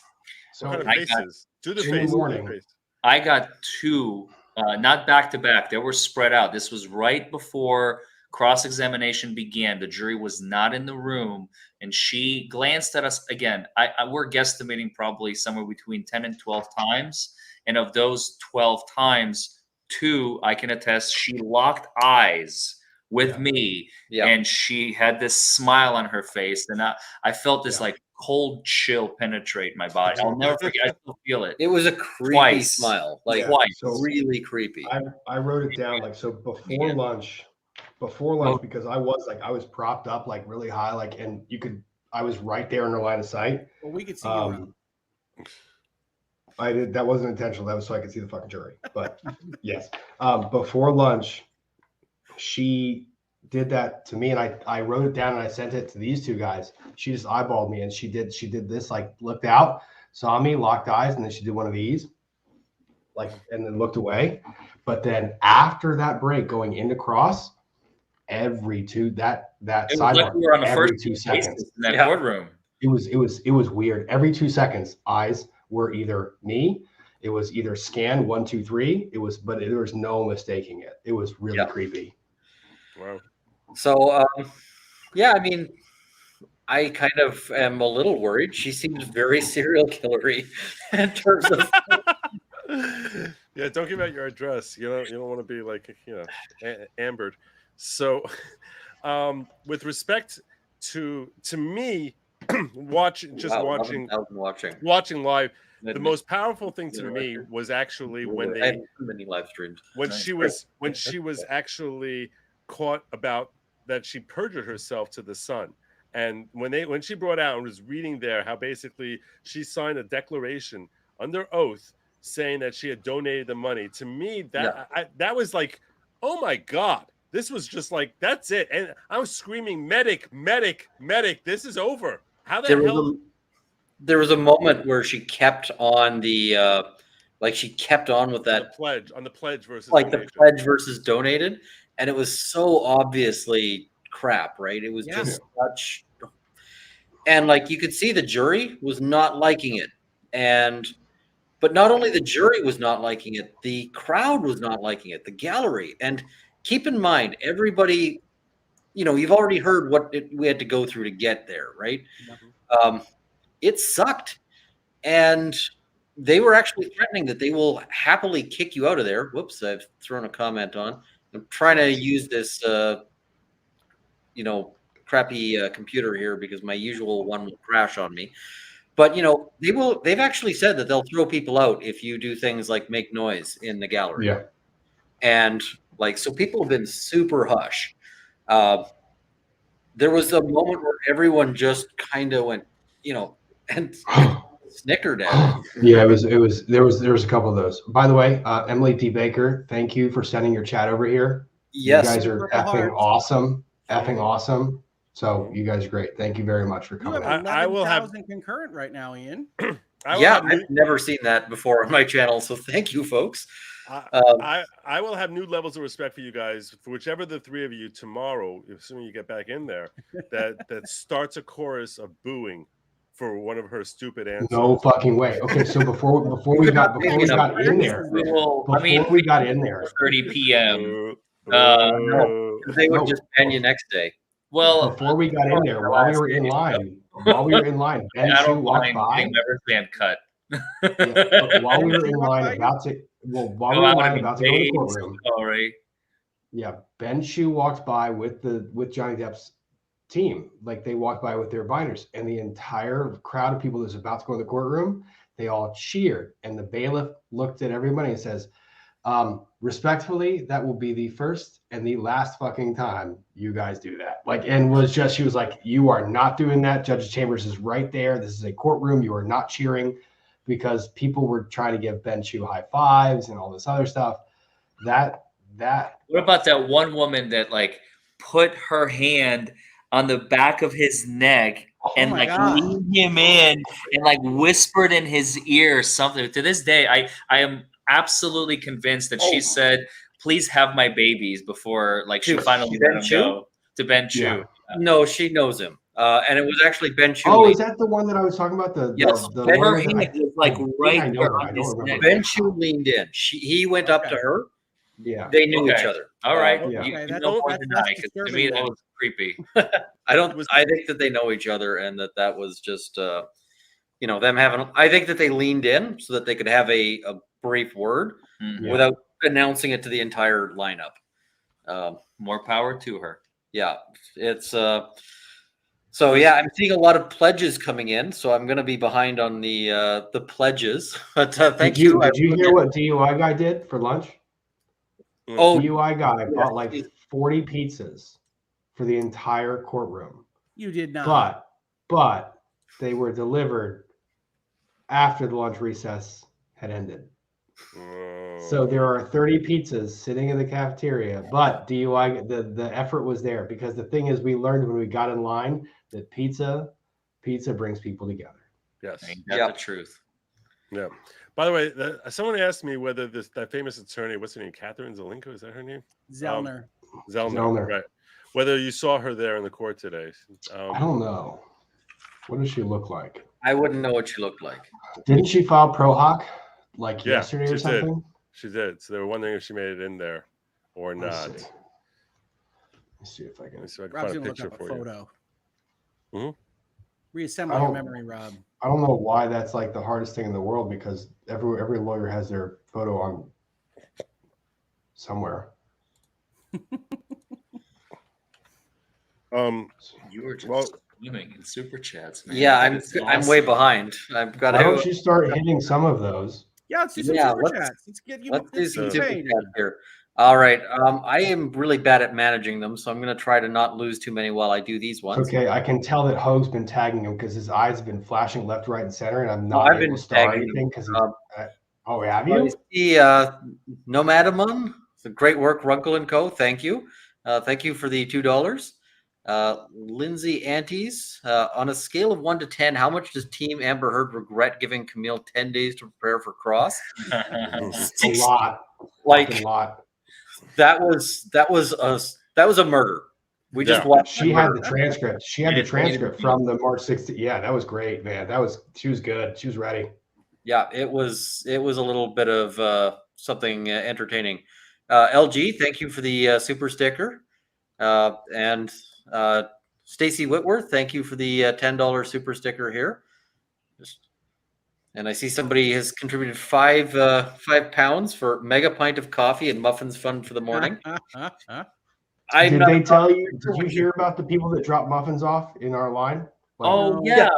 So What kind of I got faces? Do the in the face. morning. Do the face. I got two, not back to back. They were spread out. This was right before cross examination began. The jury was not in the room, and she glanced at us again. We're guesstimating probably somewhere between 10 and 12 times. And of those 12 times, two, I can attest, she locked eyes with me, Yeah. and she had this smile on her face. And I felt this Yeah. like cold chill penetrate my body. I'll never forget. I still feel it. It was a creepy Twice. smile, like Yeah, Twice. so really creepy. I wrote it down like so before lunch, because I was propped up like really high, like, and I was right there in her line of sight. Well, we could see you. That wasn't intentional. That was so I could see the fucking jury. But yes, before lunch, she did that to me, and I wrote it down and I sent it to these two guys. She just eyeballed me, and she did this, like, looked out, saw me, locked eyes, and then she did one of these, like, and then looked away. But then after that break, going into cross, every two that It was sidebar, like we were on the every first 2 two seconds, cases in that Yeah. courtroom. it was weird. Every 2 seconds, eyes were either me. It was either scan 1, 2, 3. But there was no mistaking it. It was really Yeah. creepy. Wow. So, yeah, I mean, I kind of am a little worried. She seems very serial killery in terms of. Yeah, don't give out your address. You don't want to be like, ambered. So, with respect to me, watching live, the most powerful thing to me was actually when I had many live streams. when she was actually caught about that she perjured herself to the Sun. And when she brought out and was reading there how basically she signed a declaration under oath saying that she had donated the money, to me that was like, oh my God, this was just like, that's it. And I was screaming, medic, medic, medic, this is over. How the hell? There was a moment where she kept on the she kept on with that on the pledge versus like donation. the pledge versus donated, and it was so obviously crap, right? It was just such, and like you could see the jury was not liking it, but not only the jury was not liking it, the crowd was not liking it, the gallery. And keep in mind, everybody, you've already heard what we had to go through to get there, right? It sucked, and they were actually threatening that they will happily kick you out of there. Whoops, I've thrown a comment on. I'm trying to use this, crappy computer here because my usual one will crash on me. But they've actually said that they'll throw people out if you do things like make noise in the gallery. Yeah. And so people have been super hush. There was a moment where everyone just kind of went, and snickered at it. Yeah, there was a couple of those. By the way, Emily D. Baker, thank you for sending your chat over here. Yes. You guys are effing awesome. So you guys are great. Thank you very much for You coming. have I will have 11,000 concurrent right now, Ian. I've never seen that before on my channel, so thank you, folks. I will have new levels of respect for you guys, for whichever the three of you tomorrow, assuming you get back in there, that starts a chorus of booing for one of her stupid answers. No fucking way. Okay, so before we got in there, 30 p.m. No, they would just ban you next day. Well, before we got in there, while we were in line, Ben Chu walked by. Never band cut. While we were in line about to go to the courtroom. Sorry. Yeah, Ben Chu walked by with Johnny Depp's team. Like, they walked by with their binders, and the entire crowd of people that was about to go to the courtroom, they all cheered. And the bailiff looked at everybody and says, respectfully, that will be the first and the last fucking time you guys do that. She was like, you are not doing that. Judge Chambers is right there. This is a courtroom. You are not cheering, because people were trying to give Ben Chu high fives and all this other stuff. What about that one woman that put her hand on the back of his neck and leaned him in and whispered in his ear something? To this day, I am absolutely convinced that she said, please have my babies before like she To finally Ben let him Chu? go to Ben Chu. Yeah. No, she knows him, and it was actually Ben Chu. Oh, is that the one that I was talking about? Yes, The Ben- lawyer Her that hand was like I think right I know there her. on I don't his remember. neck. Ben Chu leaned in. He went up to Okay. her. Yeah. They knew each Okay. other. All right. Yeah. You, Okay, you that's- know more that's than I, because to disturbing me that then. was creepy. I think that they know each other, and that was just them having. I think that they leaned in so that they could have a brief word Mhm. Yeah. without announcing it to the entire lineup. More power to her. Yeah, it's so yeah, I'm seeing a lot of pledges coming in, so I'm going to be behind on the pledges. But thank you. Did you hear what DUI guy did for lunch? Oh, DUI guy yeah, bought like he's- 40 pizzas for the entire courtroom, You did not. but they were delivered after the lunch recess had ended. So there are 30 pizzas sitting in the cafeteria, but DUI, the effort was there, because the thing is, we learned when we got in line that pizza brings people together. Yes. Ain't that Yeah. the truth? Yeah. By the way, someone asked me whether that famous attorney, what's her name, Catherine Zelenko, is that her name? Zellner. Zellner. Right. Whether you saw her there in the court today. I don't know. What does she look like? I wouldn't know what she looked like. Didn't she file pro hoc like Yeah, yesterday she or did. something? She did. So they were wondering if she made it in there or Let's not. see. Let's see if I Let can. me see if I can Rob's find a gonna look picture up a for you. photo. Mhm. Reassemble I your don't- memory, Rob. I don't know why that's like the hardest thing in the world, because every lawyer has their photo on somewhere. You were just Well- screaming in super chats, man. Yeah, That I'm is I'm way awesome. behind. I've got Why don't to. you start hitting some of those? Yeah, let's do some Yeah, super let's- chats. Let's get you. Let's do Let's some get super you super paid. chats here. All right. I am really bad at managing them, so I'm going to try to not lose too many while I do these It's ones. okay. I can tell that Hoag's been tagging him because his eyes have been flashing left, right, and center, and I'm Well, not I've able been to start tagging him. anything because Um, oh, have I you? see Nomadamon. Great work, Runkle and Co. Thank you. Thank you for the $2. Lindsay Antes, on a scale of 1 to 10, how much does Team Amber Heard regret giving Camille 10 days to prepare for Cross? A lot. Like Fucking lot. that was a murder. We just Yeah. watched. She a had murder. the transcript. She had the transcript from the March 16th. Yeah, that was great, man. She was good. She was ready. Yeah, it was a little bit of something entertaining. LG, thank you for the super sticker, and Stacy Whitworth, thank you for the $10 super sticker here. And I see somebody has contributed £5 for mega pint of coffee and muffins fun for the morning. I'm Did not they a tell coffee you? drinker, Did you which hear about the people that dropped muffins off in our line? Like, Oh No. yeah,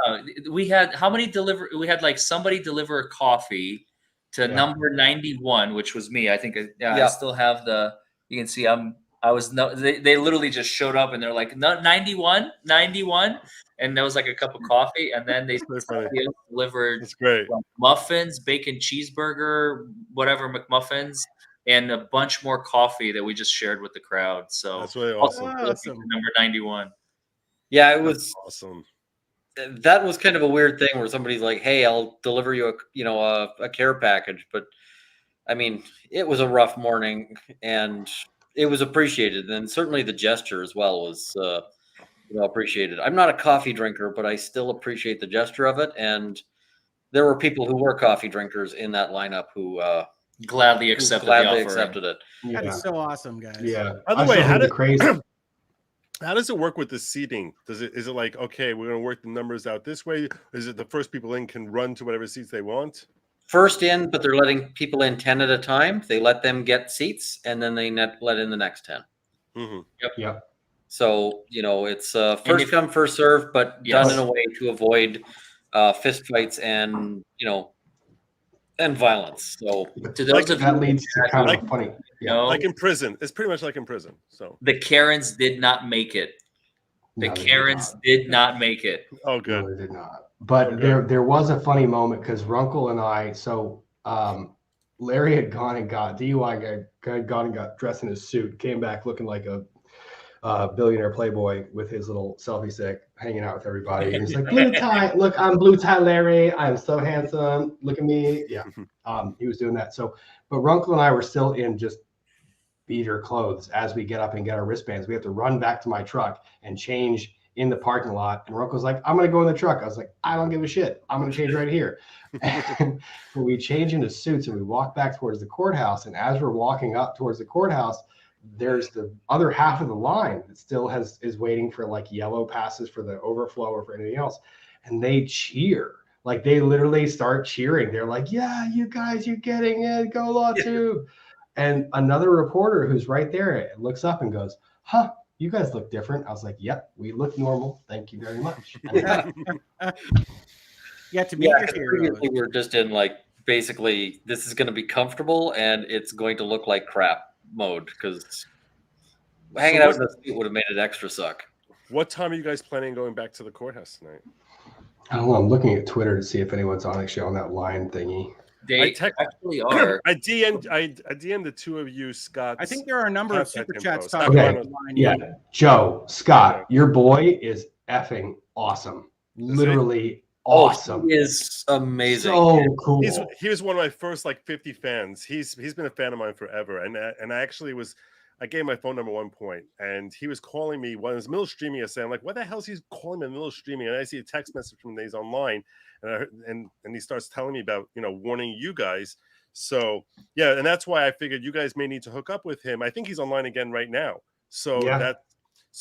we had how many deliver? We had like somebody deliver a coffee to Yeah. number 91, which was me. I think. Yeah, Yeah. I still have the. You can see I was no. They literally just showed up and they're like 91, 91, and there was like a cup of coffee, and then they That's funny. somebody else delivered That's great. like muffins, bacon cheeseburger, whatever McMuffins, and a bunch more coffee that we just shared with the crowd. So That's really also awesome. Awesome. number 91. yeah, it That's was. awesome. That was kind of a weird thing where somebody's like, "Hey, I'll deliver you a care package," but I mean, it was a rough morning, and it was appreciated, and certainly the gesture as well was appreciated. I'm not a coffee drinker, but I still appreciate the gesture of it, and there were people who were coffee drinkers in that lineup who Gladly who accepted gladly the offering. accepted it. That yeah, is so awesome, guys. yeah. By the I way, still how think the did- crazy. How does it work with the seating? Is it like, okay, we're going to work the numbers out this way? Is it the first people in can run to whatever seats they want? First in, but they're letting people in 10 at a time. They let them get seats, and then they let in the next 10. Mm-hmm. Yeah. So, it's first if- come, first serve, but Yes. done in a way to avoid fist fights and, and violence. So, To those of That you leads to kind of funny. Yeah. know, Like in prison. It's pretty much like in prison. So, the Karens did not make it. The No, they did Karens not. did not make it. oh, No, good. they did not. But Okay. there was a funny moment because Runkle and I, Larry had gone and got DUI guy had gone and got dressed in his suit, came back looking like a billionaire playboy with his little selfie stick, hanging out with everybody. And he's like, blue tie, look, I'm blue tie Larry. I'm so handsome. Look at me. Yeah. He was doing that. So, but Runkle and I were still in just beater clothes as we get up and get our wristbands. We have to run back to my truck and change in the parking lot. And Runkle's like, I'm going to go in the truck. I was like, I don't give a shit. I'm going to change right here. And we change into suits and we walk back towards the courthouse. And as we're walking up towards the courthouse, there's the other half of the line that still is waiting for like yellow passes for the overflow or for anything else. And they cheer. Like they literally start cheering. They're like, yeah, you guys, you're getting in. Go Law 2. And another reporter who's right there looks up and goes, huh, you guys look different. I was like, yep, we look normal. Thank you very much. You have to meet your heroes. Previously we were just in like, basically, this is going to be comfortable and it's going to look like crap mode because hanging out in the suit would have made it extra suck. What time are you guys planning on going back to the courthouse tonight? I don't know. I'm looking at Twitter to see if anyone's actually on that line thingy. They actually are. I DM'd the two of you, Scott. I think there are a number of super chats info. talking Okay. about the line. Yeah, Joe, Scott, your boy is effing awesome. Literally awesome. He is amazing. So cool. He's one of my first like 50 fans. He's been a fan of mine forever, and I actually I gave my phone number at one point, and he was calling me when it was middle of streaming. I said, I'm like, what the hell is he calling me in the middle of streaming? And I see a text message from him that he's online, and he starts telling me about warning you guys. So yeah, and that's why I figured you guys may need to hook up with him. I think he's online again right now. So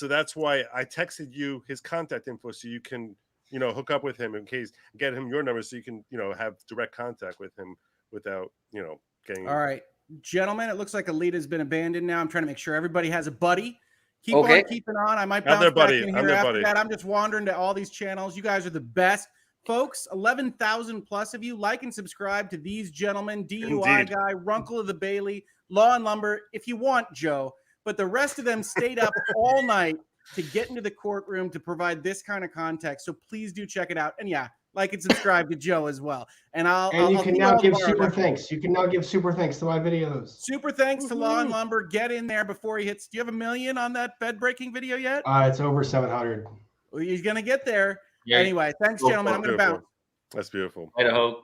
that's why I texted you his contact info so you can hook up with him in case, get him your number so you can have direct contact with him without getting. All right, gentlemen, it looks like Alita's been abandoned now. I'm trying to make sure everybody has a buddy. Keep on keeping on. I might bounce back in here after that. I'm just wandering to all these channels. You guys are the best. Folks, 11,000 plus of you. Like and subscribe to these gentlemen. DUI Indeed. Guy, Runkle of the Bailey, Law and Lumber, if you want, Joe. But the rest of them stayed up all night to get into the courtroom to provide this kind of context. So please do check it out. And yeah, like and subscribe to Joe as well. And you can now give super thanks. You can now give super thanks to my videos. Super thanks to Law and Lumber. Get in there before he hits. Do you have 1 million on that bed breaking video yet? It's over 700. Well, he's gonna get there. Yeah. Anyway, thanks, gentlemen. I'm gonna bounce. That's beautiful. Later, Hope.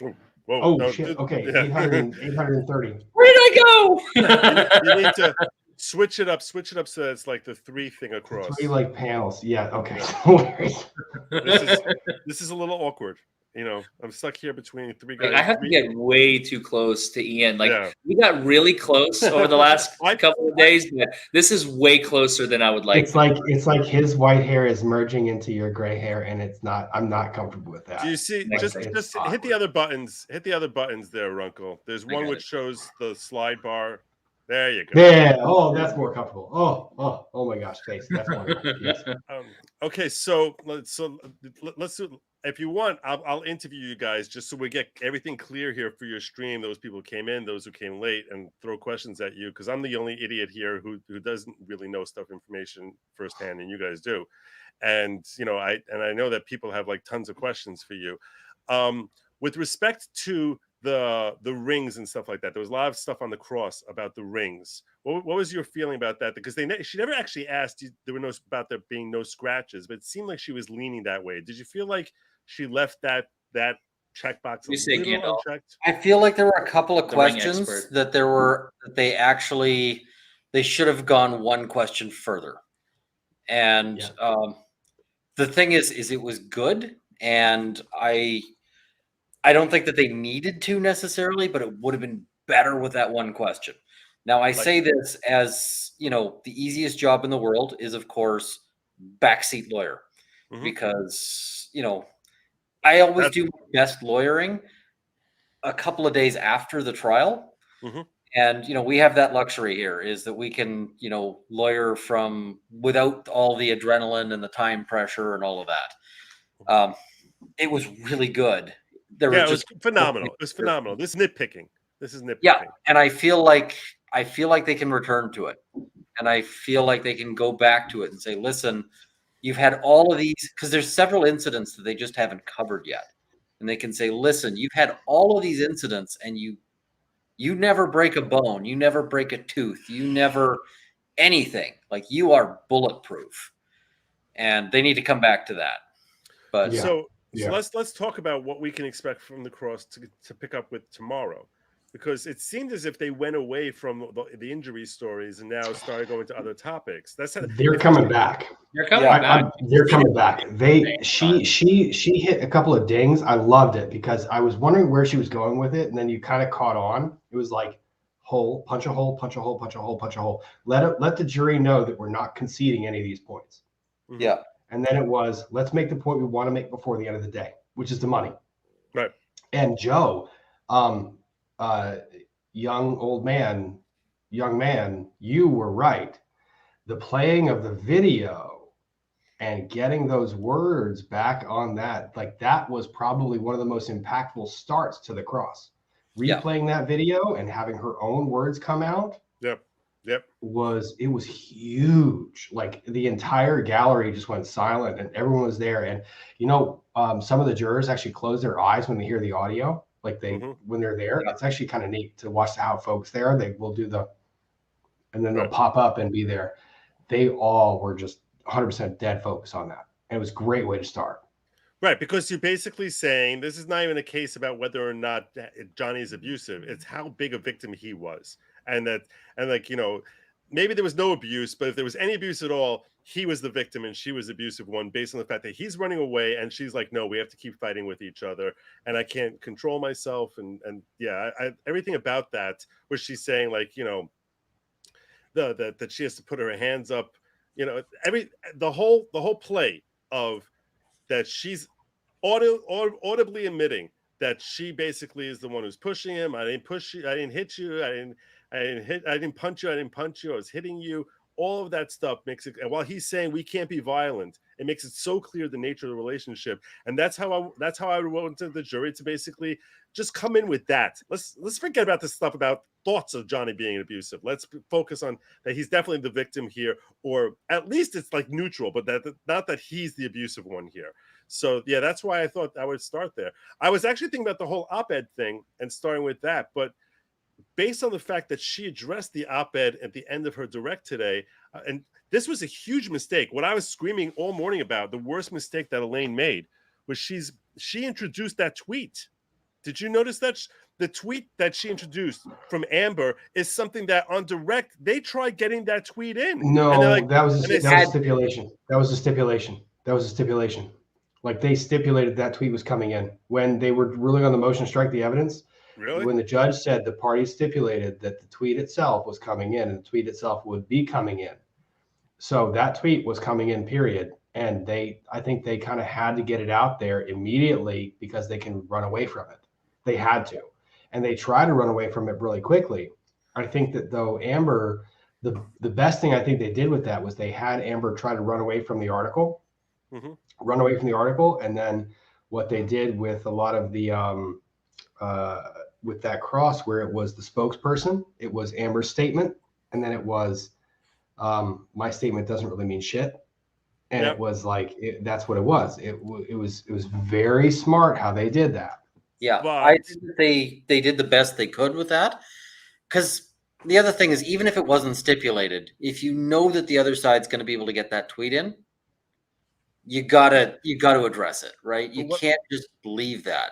Oh, whoa, Oh no, shit. Okay, yeah. 830. where did I go? You need to switch it up so it's like the 3 thing across. 3 like panels. Yeah. Okay. This is a little awkward. I'm stuck here between 3 guys. I have to get way too close to Ian. We got really close over the last couple of days, but this is way closer than I would like. It's like his white hair is merging into your gray hair, and it's not. I'm not comfortable with that. Do you see? Just hit the other buttons. Hit the other buttons there, Runkle. There's one which shows the slide bar. There you go. There. Oh, that's more comfortable. Oh my gosh, face. That's wonderful. Yes. Okay, so let's do. If you want, I'll interview you guys just so we get everything clear here for your stream. Those people who came in, those who came late, and throw questions at you because I'm the only idiot here who doesn't really know information firsthand, and you guys do. And I know that people have like tons of questions for you. With respect to the rings and stuff like that, there was a lot of stuff on the cross about the rings. What was your feeling about that? Because she never actually asked you, about there being no scratches, but it seemed like she was leaning that way. Did you feel like she left that checkbox a little unchecked? I feel like there were a couple of questions that they should have gone one question further. And the thing is it was good, and I don't think that they needed to necessarily, but it would have been better with that one question. Now, I say this as, the easiest job in the world is, of course, backseat lawyer, because, I always do my best lawyering a couple of days after the trial. And, we have that luxury here is that we can, lawyer from without all the adrenaline and the time pressure and all of that. It was really good. It was phenomenal. It was phenomenal. This is nitpicking. Yeah, and I feel like they can return to it, and I feel like they can go back to it and say, "Listen, you've had all of these," because there's several incidents that they just haven't covered yet, and they can say, "Listen, you've had all of these incidents, and you never break a bone, you never break a tooth, you never anything. Like you are bulletproof," and they need to come back to that. But So let's talk about what we can expect from the cross to pick up with tomorrow. because it seemed as if they went away from the injury stories and now started going to other topics. That's how They're coming back. They're coming Yeah, back. They're coming back. She hit a couple of dings. I loved it because I was wondering where she was going with it, and then you kind of caught on. It was like hole, punch a hole, punch a hole, punch a hole, punch a hole. Let the jury know that we're not conceding any of these points. yeah, And then it was, let's make the point we want to make before the end of the day, which is the money. right. And Joe, young man, you were right. The playing of the video and getting those words back on that, like that was probably one of the most impactful starts to the cross. Yeah. Replaying that video and having her own words come out Yep. was huge. Like the entire gallery just went silent and everyone was there. And some of the jurors actually close their eyes when they hear the audio, like when they're there. Yeah. It's actually kind of neat to watch how folks there. They will do and then they'll Right. pop up and be there. They all were just 100% dead focus on that. And it was a great way to start. Right, because you're basically saying this is not even a case about whether or not Johnny is abusive. It's how big a victim he was, and maybe there was no abuse, but if there was any abuse at all, he was the victim and she was the abusive one, based on the fact that he's running away and she's like, no, we have to keep fighting with each other, and I can't control myself, and everything about that, where she's saying like, that she has to put her hands up, the whole play of that she's audibly admitting that she basically is the one who's pushing him. I didn't push you. I didn't hit you. I didn't punch you. I didn't punch you. I was hitting you. All of that stuff makes it. And while he's saying we can't be violent, it makes it so clear the nature of the relationship. And that's how I would want the jury to basically just come in with that. Let's forget about this stuff about thoughts of Johnny being abusive. Let's focus on that he's definitely the victim here, or at least it's like neutral, but not that he's the abusive one here. So yeah, that's why I thought I would start there. I was actually thinking about the whole op-ed thing and starting with that, but based on the fact that she addressed the op-ed at the end of her direct today, and this was a huge mistake. What I was screaming all morning about, the worst mistake that Elaine made, was she introduced that tweet. Did you notice that? The tweet that she introduced from Amber is something that on direct, they tried getting that tweet in. No, like, that was a stipulation. That was a stipulation. Like they stipulated that tweet was coming in when they were ruling on the motion to strike the evidence. Really? When the judge said the parties stipulated that the tweet itself was coming in and the tweet itself would be coming in. So that tweet was coming in, period. And I think they kind of had to get it out there immediately because they can run away from it. They had to. And they tried to run away from it really quickly. I think that though Amber, the best thing I think they did with that was they had Amber try to run away from the article. And then what they did with a lot of the with that cross where it was the spokesperson, it was Amber's statement, and then it was my statement doesn't really mean shit. And It was like that's what it was. It was very smart how they did that. Yeah, But I think that they did the best they could with that. Because the other thing is, even if it wasn't stipulated, if you know that the other side's going to be able to get that tweet in, you gotta address it, right? You can't just leave that.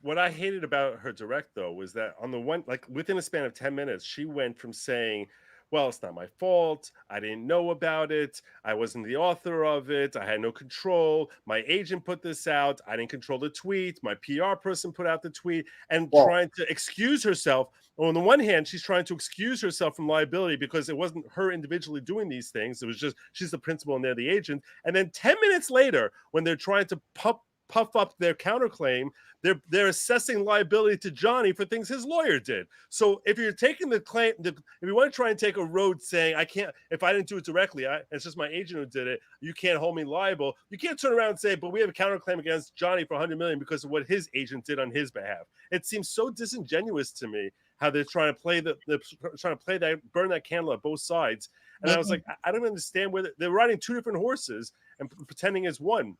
What I hated about her direct though was that on the one, like within a span of 10 minutes, she went from saying, well, it's not my fault. I didn't know about it. I wasn't the author of it. I had no control. My agent put this out. I didn't control the tweet. My PR person put out the tweet, and trying to excuse herself. On the one hand, she's trying to excuse herself from liability because it wasn't her individually doing these things. It was just she's the principal and they're the agent. And then 10 minutes later, when they're trying to puff up their counterclaim, they're assessing liability to Johnny for things his lawyer did. So if you're taking the claim, if you want to try and take a road saying I can't, if I didn't do it directly, it's just my agent who did it, you can't hold me liable. You can't turn around and say, but we have a counterclaim against Johnny for $100 million because of what his agent did on his behalf. It seems so disingenuous to me how they're trying to play that, burn that candle at both sides. And I was like, I don't understand where they're riding two different horses and pretending it's one.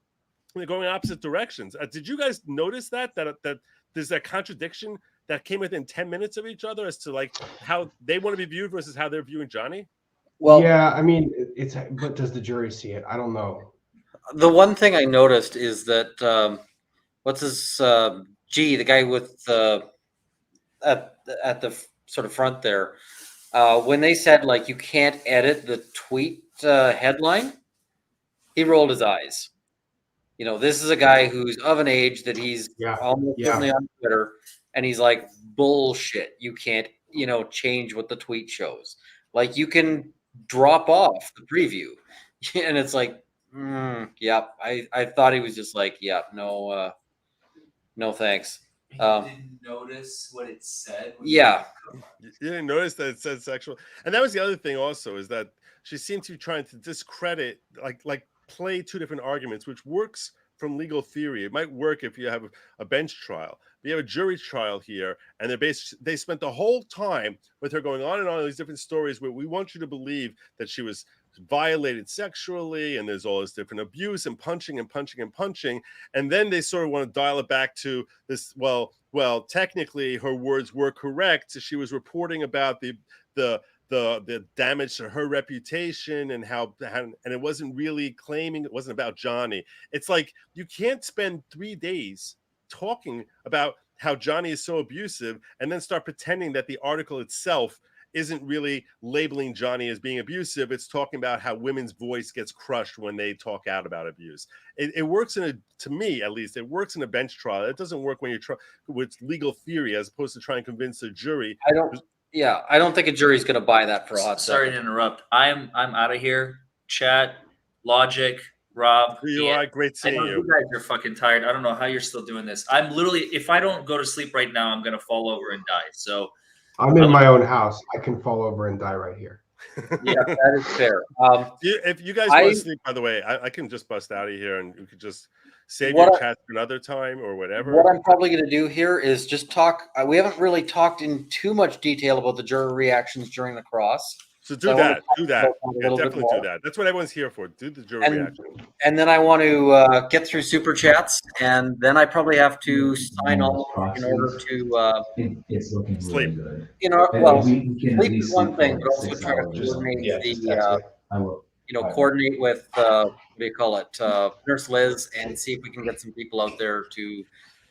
They're going in opposite directions. Did you guys notice that there's that contradiction that came within 10 minutes of each other as to like how they want to be viewed versus how they're viewing Johnny? Well, yeah, I mean, but does the jury see it? I don't know. The one thing I noticed is that what's his the guy with at the sort of front there, when they said like you can't edit the tweet headline, he rolled his eyes. You know, this is a guy who's of an age that he's Yeah, almost yeah. certainly on Twitter, and he's like, bullshit. You can't, change what the tweet shows. Like, you can drop off the preview. And it's like, yep. I thought he was just like, yep, no thanks. You didn't notice what it said? Yeah. You didn't notice that it said sexual, and that was the other thing. Also, is that she seemed to be trying to discredit, like play two different arguments, which works from legal theory. It might work if you have a bench trial. We have a jury trial here, and they spent the whole time with her going on and on these different stories where we want you to believe that she was violated sexually, and there's all this different abuse and punching and punching and punching, and then they sort of want to dial it back to this. Well, technically, her words were correct. She was reporting about the damage to her reputation and and it wasn't really claiming, it wasn't about Johnny. It's like you can't spend 3 days talking about how Johnny is so abusive and then start pretending that the article itself isn't really labeling Johnny as being abusive. It's talking about how women's voice gets crushed when they talk out about abuse. It works to me at least, it works in a bench trial. It doesn't work when you're with legal theory as opposed to trying to convince the jury. I don't think a jury's going to buy that for a hot Sorry second. to interrupt. I'm out of here. Chat, Logic, Rob. You Ian. are great I seeing know you. you guys are fucking tired. I don't know how you're still doing this. I'm literally, if I don't go to sleep right now, I'm gonna fall over and die. So I'm in my own house. I can fall over and die right here. Yeah, that is fair. If you guys want to sleep, by the way, I can just bust out of here and you could just save your chat for another time or whatever. What I'm probably going to do here is just talk. We haven't really talked in too much detail about the juror reactions during the cross. So do that. Yeah, definitely do that. That's what everyone's here for. Do the juror reaction. And then I want to get through super chats, and then I probably have to sign off in order to it's looking sleep. Really good. Sleep is one thing, but also try to coordinate coordinate with what do you call it, Nurse Liz, and see if we can get some people out there to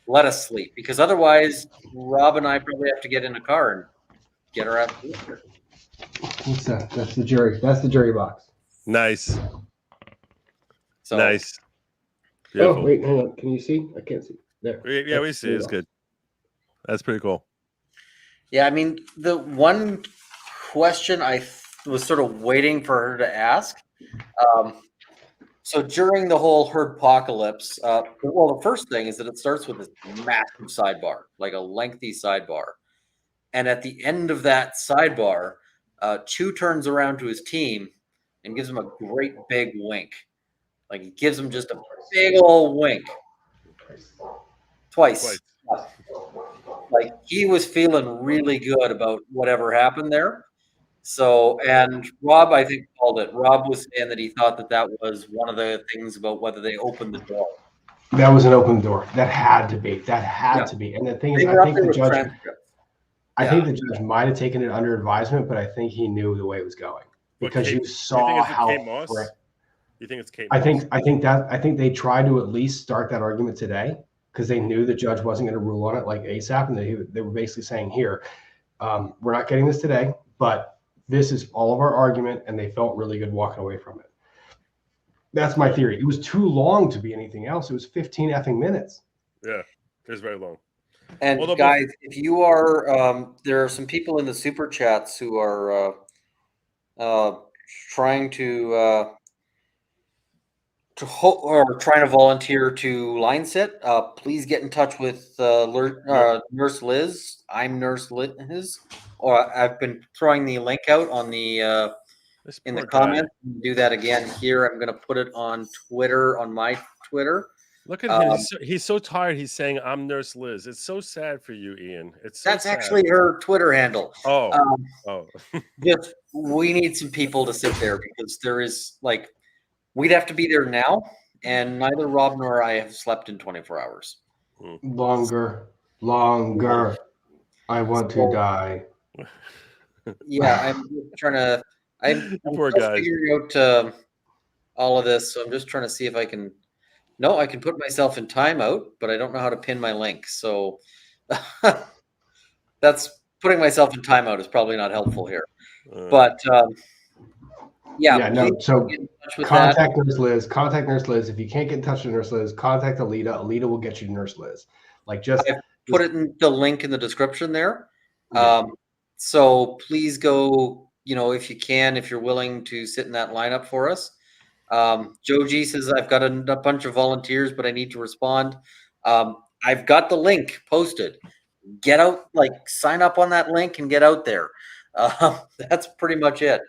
let us sleep. Because otherwise, Rob and I probably have to get in a car and get her out. What's that? That's the jury. That's the jury box. Nice. So nice. Beautiful. Oh wait, hang on. Can you see? I can't see. There. Yeah, we see. It's good. That's pretty cool. Yeah, I mean, the one question I was sort of waiting for her to ask. So during the whole herd apocalypse, the first thing is that it starts with this massive sidebar, like a lengthy sidebar. And at the end of that sidebar, Chu turns around to his team and gives him a great big wink. Like, he gives him just a big old wink. Twice. Like, he was feeling really good about whatever happened there. So, and Rob, I think, called it. Rob was saying that he thought that was one of the things about whether they opened the door. That was an open door. That had to be. And the thing is, I think the judge... I think the judge might have taken it under advisement, but I think he knew the way it was going because you saw how. You think it's Kate? I think they tried to at least start that argument today because they knew the judge wasn't going to rule on it like ASAP, and they were basically saying, "Here, we're not getting this today, but this is all of our argument," and they felt really good walking away from it. That's my theory. It was too long to be anything else. It was 15 effing minutes. Yeah, it was very long. And guys, if you are, there are some people in the super chats who are trying to volunteer to line sit. Please get in touch with Nurse Liz. I'm Nurse Liz. Or I've been throwing the link out on the in the comments. Do that again here. I'm going to put it on Twitter, on my Twitter. Look at him. He's so tired. He's saying, "I'm Nurse Liz." It's so sad for you, Ian. It's so that's sad. Actually her Twitter handle. Oh. Just, we need some people to sit there because there is we'd have to be there now, and neither Rob nor I have slept in 24 hours. Longer. I want to die. Yeah, I'm trying to. I'm figuring out all of this, so I'm just trying to see if I can. No, I can put myself in timeout, but I don't know how to pin my link. So that's putting myself in timeout is probably not helpful here. Uh, But yeah, Yeah, please no. So get in touch with that. contact Nurse Liz. Contact Nurse Liz. If you can't get in touch with Nurse Liz, contact Alita. Alita will get you to Nurse Liz. Like just I've put it in the link in the description there. Yeah. So please go, if you can, if you're willing to sit in that lineup for us. Joe G says, I've got a bunch of volunteers, but I need to respond. I've got the link posted. Get out, sign up on that link and get out there. That's pretty much it.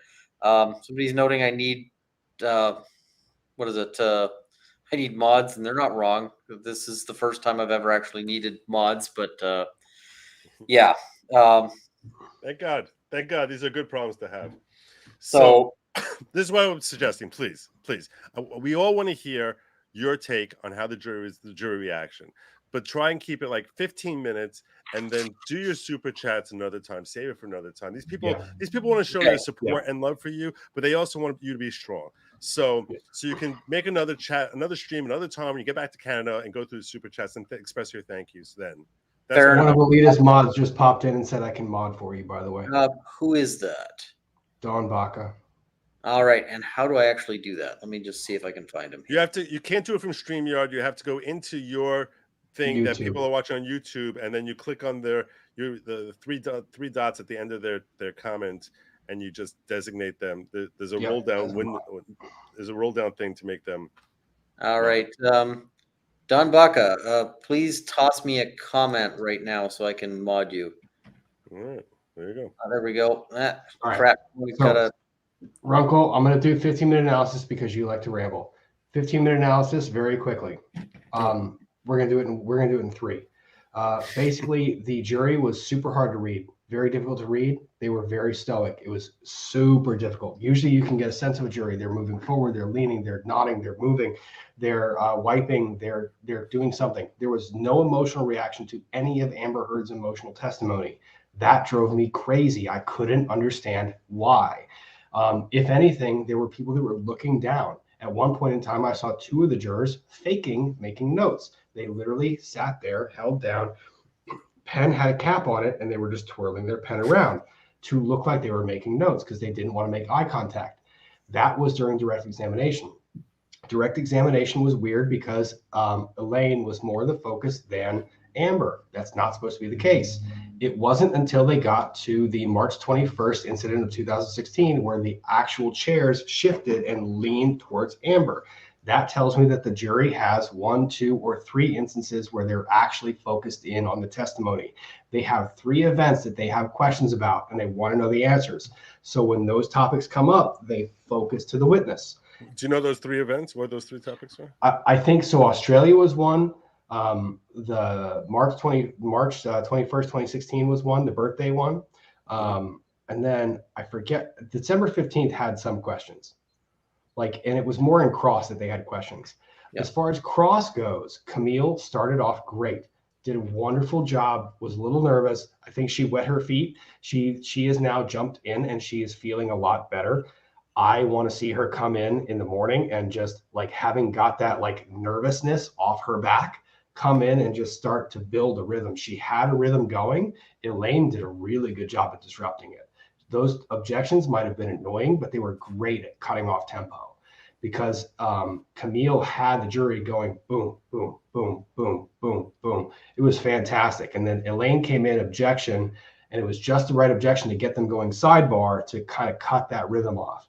Somebody's noting I need, what is it? I need mods, and they're not wrong. This is the first time I've ever actually needed mods, but yeah. Thank God. Thank God. These are good problems to have. So This is what I'm suggesting. Please. We all want to hear your take on how the jury reaction, but try and keep it like 15 minutes, and then do your super chats another time. Save it for another time. These people want to show their support and love for you, but they also want you to be strong. So you can make another chat, another stream, another time when you get back to Canada and go through the super chats and express your thank yous. Then that's Fair One enough. of Alita's mods just popped in and said I can mod for you, by the way. Who is that? Don Baca. All right, and how do I actually do that? Let me just see if I can find him. You can't do it from StreamYard. You have to go into your thing that YouTube. people are watching on YouTube, and then you click on the three dots at the end of their comment, and you just designate them. There's a roll down window. There's a roll down thing to make them. All right, Don Baca, please toss me a comment right now so I can mod you. All right, there you go. There we go. All right. Crap, we've got a. Runkle, I'm going to do 15-minute analysis because you like to ramble. 15-minute analysis very quickly. We're going to do it. We're going to do it in 3. Basically, the jury was super hard to read, very difficult to read. They were very stoic. It was super difficult. Usually, you can get a sense of a jury. They're moving forward. They're leaning. They're nodding. They're moving. They're wiping. They're doing something. There was no emotional reaction to any of Amber Heard's emotional testimony. That drove me crazy. I couldn't understand why. If anything, there were people that were looking down. At one point in time, I saw 2 of the jurors making notes. They literally sat there, held down, pen had a cap on it, and they were just twirling their pen around to look like they were making notes because they didn't want to make eye contact. That was during direct examination. Direct examination was weird because Elaine was more the focus than Amber. That's not supposed to be the case. It wasn't until they got to the March 21st incident of 2016 where the actual chairs shifted and leaned towards Amber. That tells me that the jury has 1, 2, or 3 instances where they're actually focused in on the testimony. They have 3 events that they have questions about and they want to know the answers. So when those topics come up, they focus to the witness. Do you know those 3 events? What those 3 topics were? I think so. Australia was one. The March 21st, 2016 was one, the birthday one. And then I forget, December 15th had some questions. And it was more in cross that they had questions. Yeah. As far as cross goes, Camille started off great, did a wonderful job, was a little nervous. I think she wet her feet. She has now jumped in and she is feeling a lot better. I want to see her come in the morning and just having got that nervousness off her back, come in and just start to build a rhythm. She had a rhythm going. Elaine did a really good job at disrupting it. Those objections might have been annoying, but they were great at cutting off tempo because Camille had the jury going boom, boom, boom, boom, boom, boom. It was fantastic. And then Elaine came in objection, and it was just the right objection to get them going sidebar to kind of cut that rhythm off.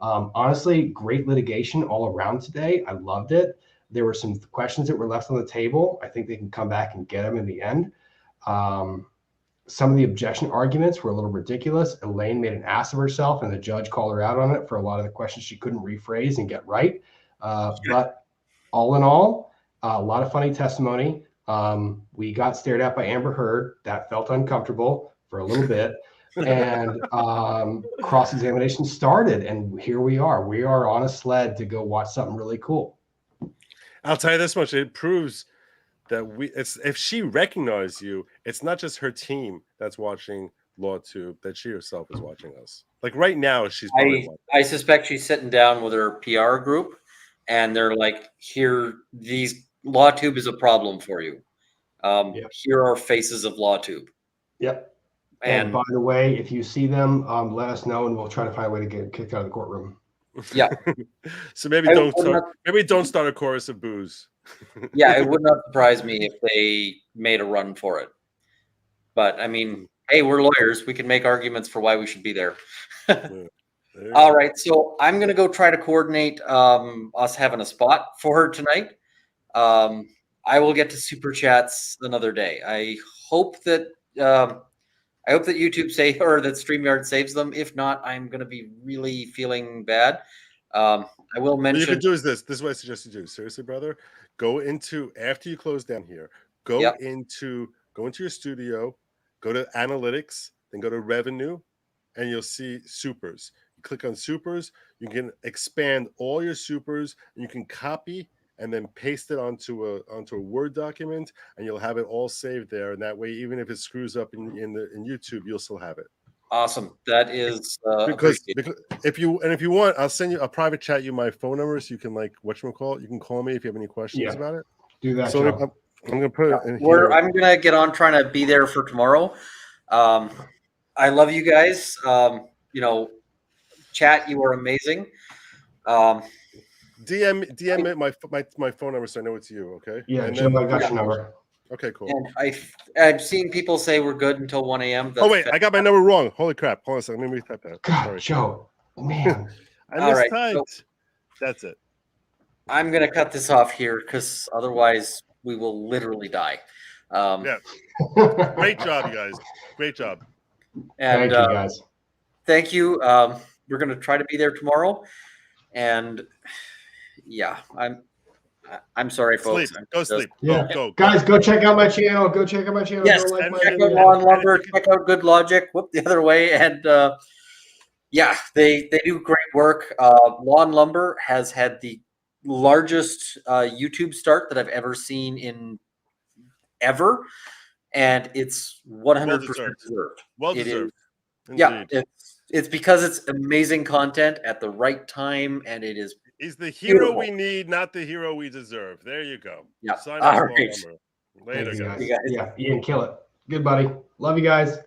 Honestly, great litigation all around today. I loved it. There were some questions that were left on the table. I think they can come back and get them in the end. Some of the objection arguments were a little ridiculous. Elaine made an ass of herself, and the judge called her out on it for a lot of the questions she couldn't rephrase and get right. But all in all, a lot of funny testimony. We got stared at by Amber Heard. That felt uncomfortable for a little bit. And cross-examination started, and here we are. We are on a sled to go watch something really cool. I'll tell you this much: it proves that if she recognized you, it's not just her team that's watching LawTube; that she herself is watching us. Right now, she's. I suspect she's sitting down with her PR group, and they're like, "Here, these LawTube is a problem for you. Here are faces of LawTube." Yep. And And by the way, if you see them, let us know, and we'll try to find a way to get kicked out of the courtroom. yeah, So maybe I don't would start. not- Maybe don't start a chorus of booze. yeah, it would not surprise me if they made a run for it. But I mean, hey, we're lawyers. We can make arguments for why we should be there. There you All go. right, so I'm gonna go try to coordinate us having a spot for her tonight. I will get to super chats another day. I hope that YouTube say or that StreamYard saves them. If not, I'm gonna be really feeling bad. I will What you mention. could do is this. This is what I suggest you do. Seriously, brother. Go into after you close down here. Go Yep. into your studio. Go to analytics. Then go to revenue, and you'll see supers. You click on supers. You can expand all your supers, and you can copy and then paste it onto a Word document, and you'll have it all saved there. And that way, even if it screws up in YouTube, you'll still have it. Awesome. That is Because appreciated. if you want, I'll send you a private chat. You my phone number, so you can whatchamacallit. You can call me if you have any questions about it. Do that, So Joe. I'm gonna put it in here. I'm gonna get on trying to be there for tomorrow. I love you guys. Chat, you are amazing. DM it my phone number so I know it's you. Okay. Yeah, And Joe, then I got your number. Okay, cool. And I'm seeing people say we're good until 1 a.m. Oh wait, I got my number wrong. Holy crap! Hold on a second. Let me retype that. God, Sorry. Joe, man. I All right, mistyped. so- That's it. I'm gonna cut this off here because otherwise we will literally die. Yeah. Great job, you guys. Great job. And Thank you, guys. thank you. We're gonna try to be there tomorrow. And yeah, I'm sorry, folks. Sleep. I'm Go just- sleep. Yeah. Go. Guys, go check out my channel. Go check out my channel. Yes, Go like and my check out video. Law and Lumber. Check out Good Logic. Whoop the other way. And yeah, they do great work. Law and Lumber has had the largest YouTube start that I've ever seen in ever, and it's 100% deserved. Well It is- deserved. Yeah, Indeed. it's because it's amazing content at the right time, and it is He's the hero beautiful. we need, not the hero we deserve. There you go. Yeah. Sign All up, right. Law Number. Later, Thank you, guys. You guys. Yeah, Ian, kill it. Good, buddy. Love you guys.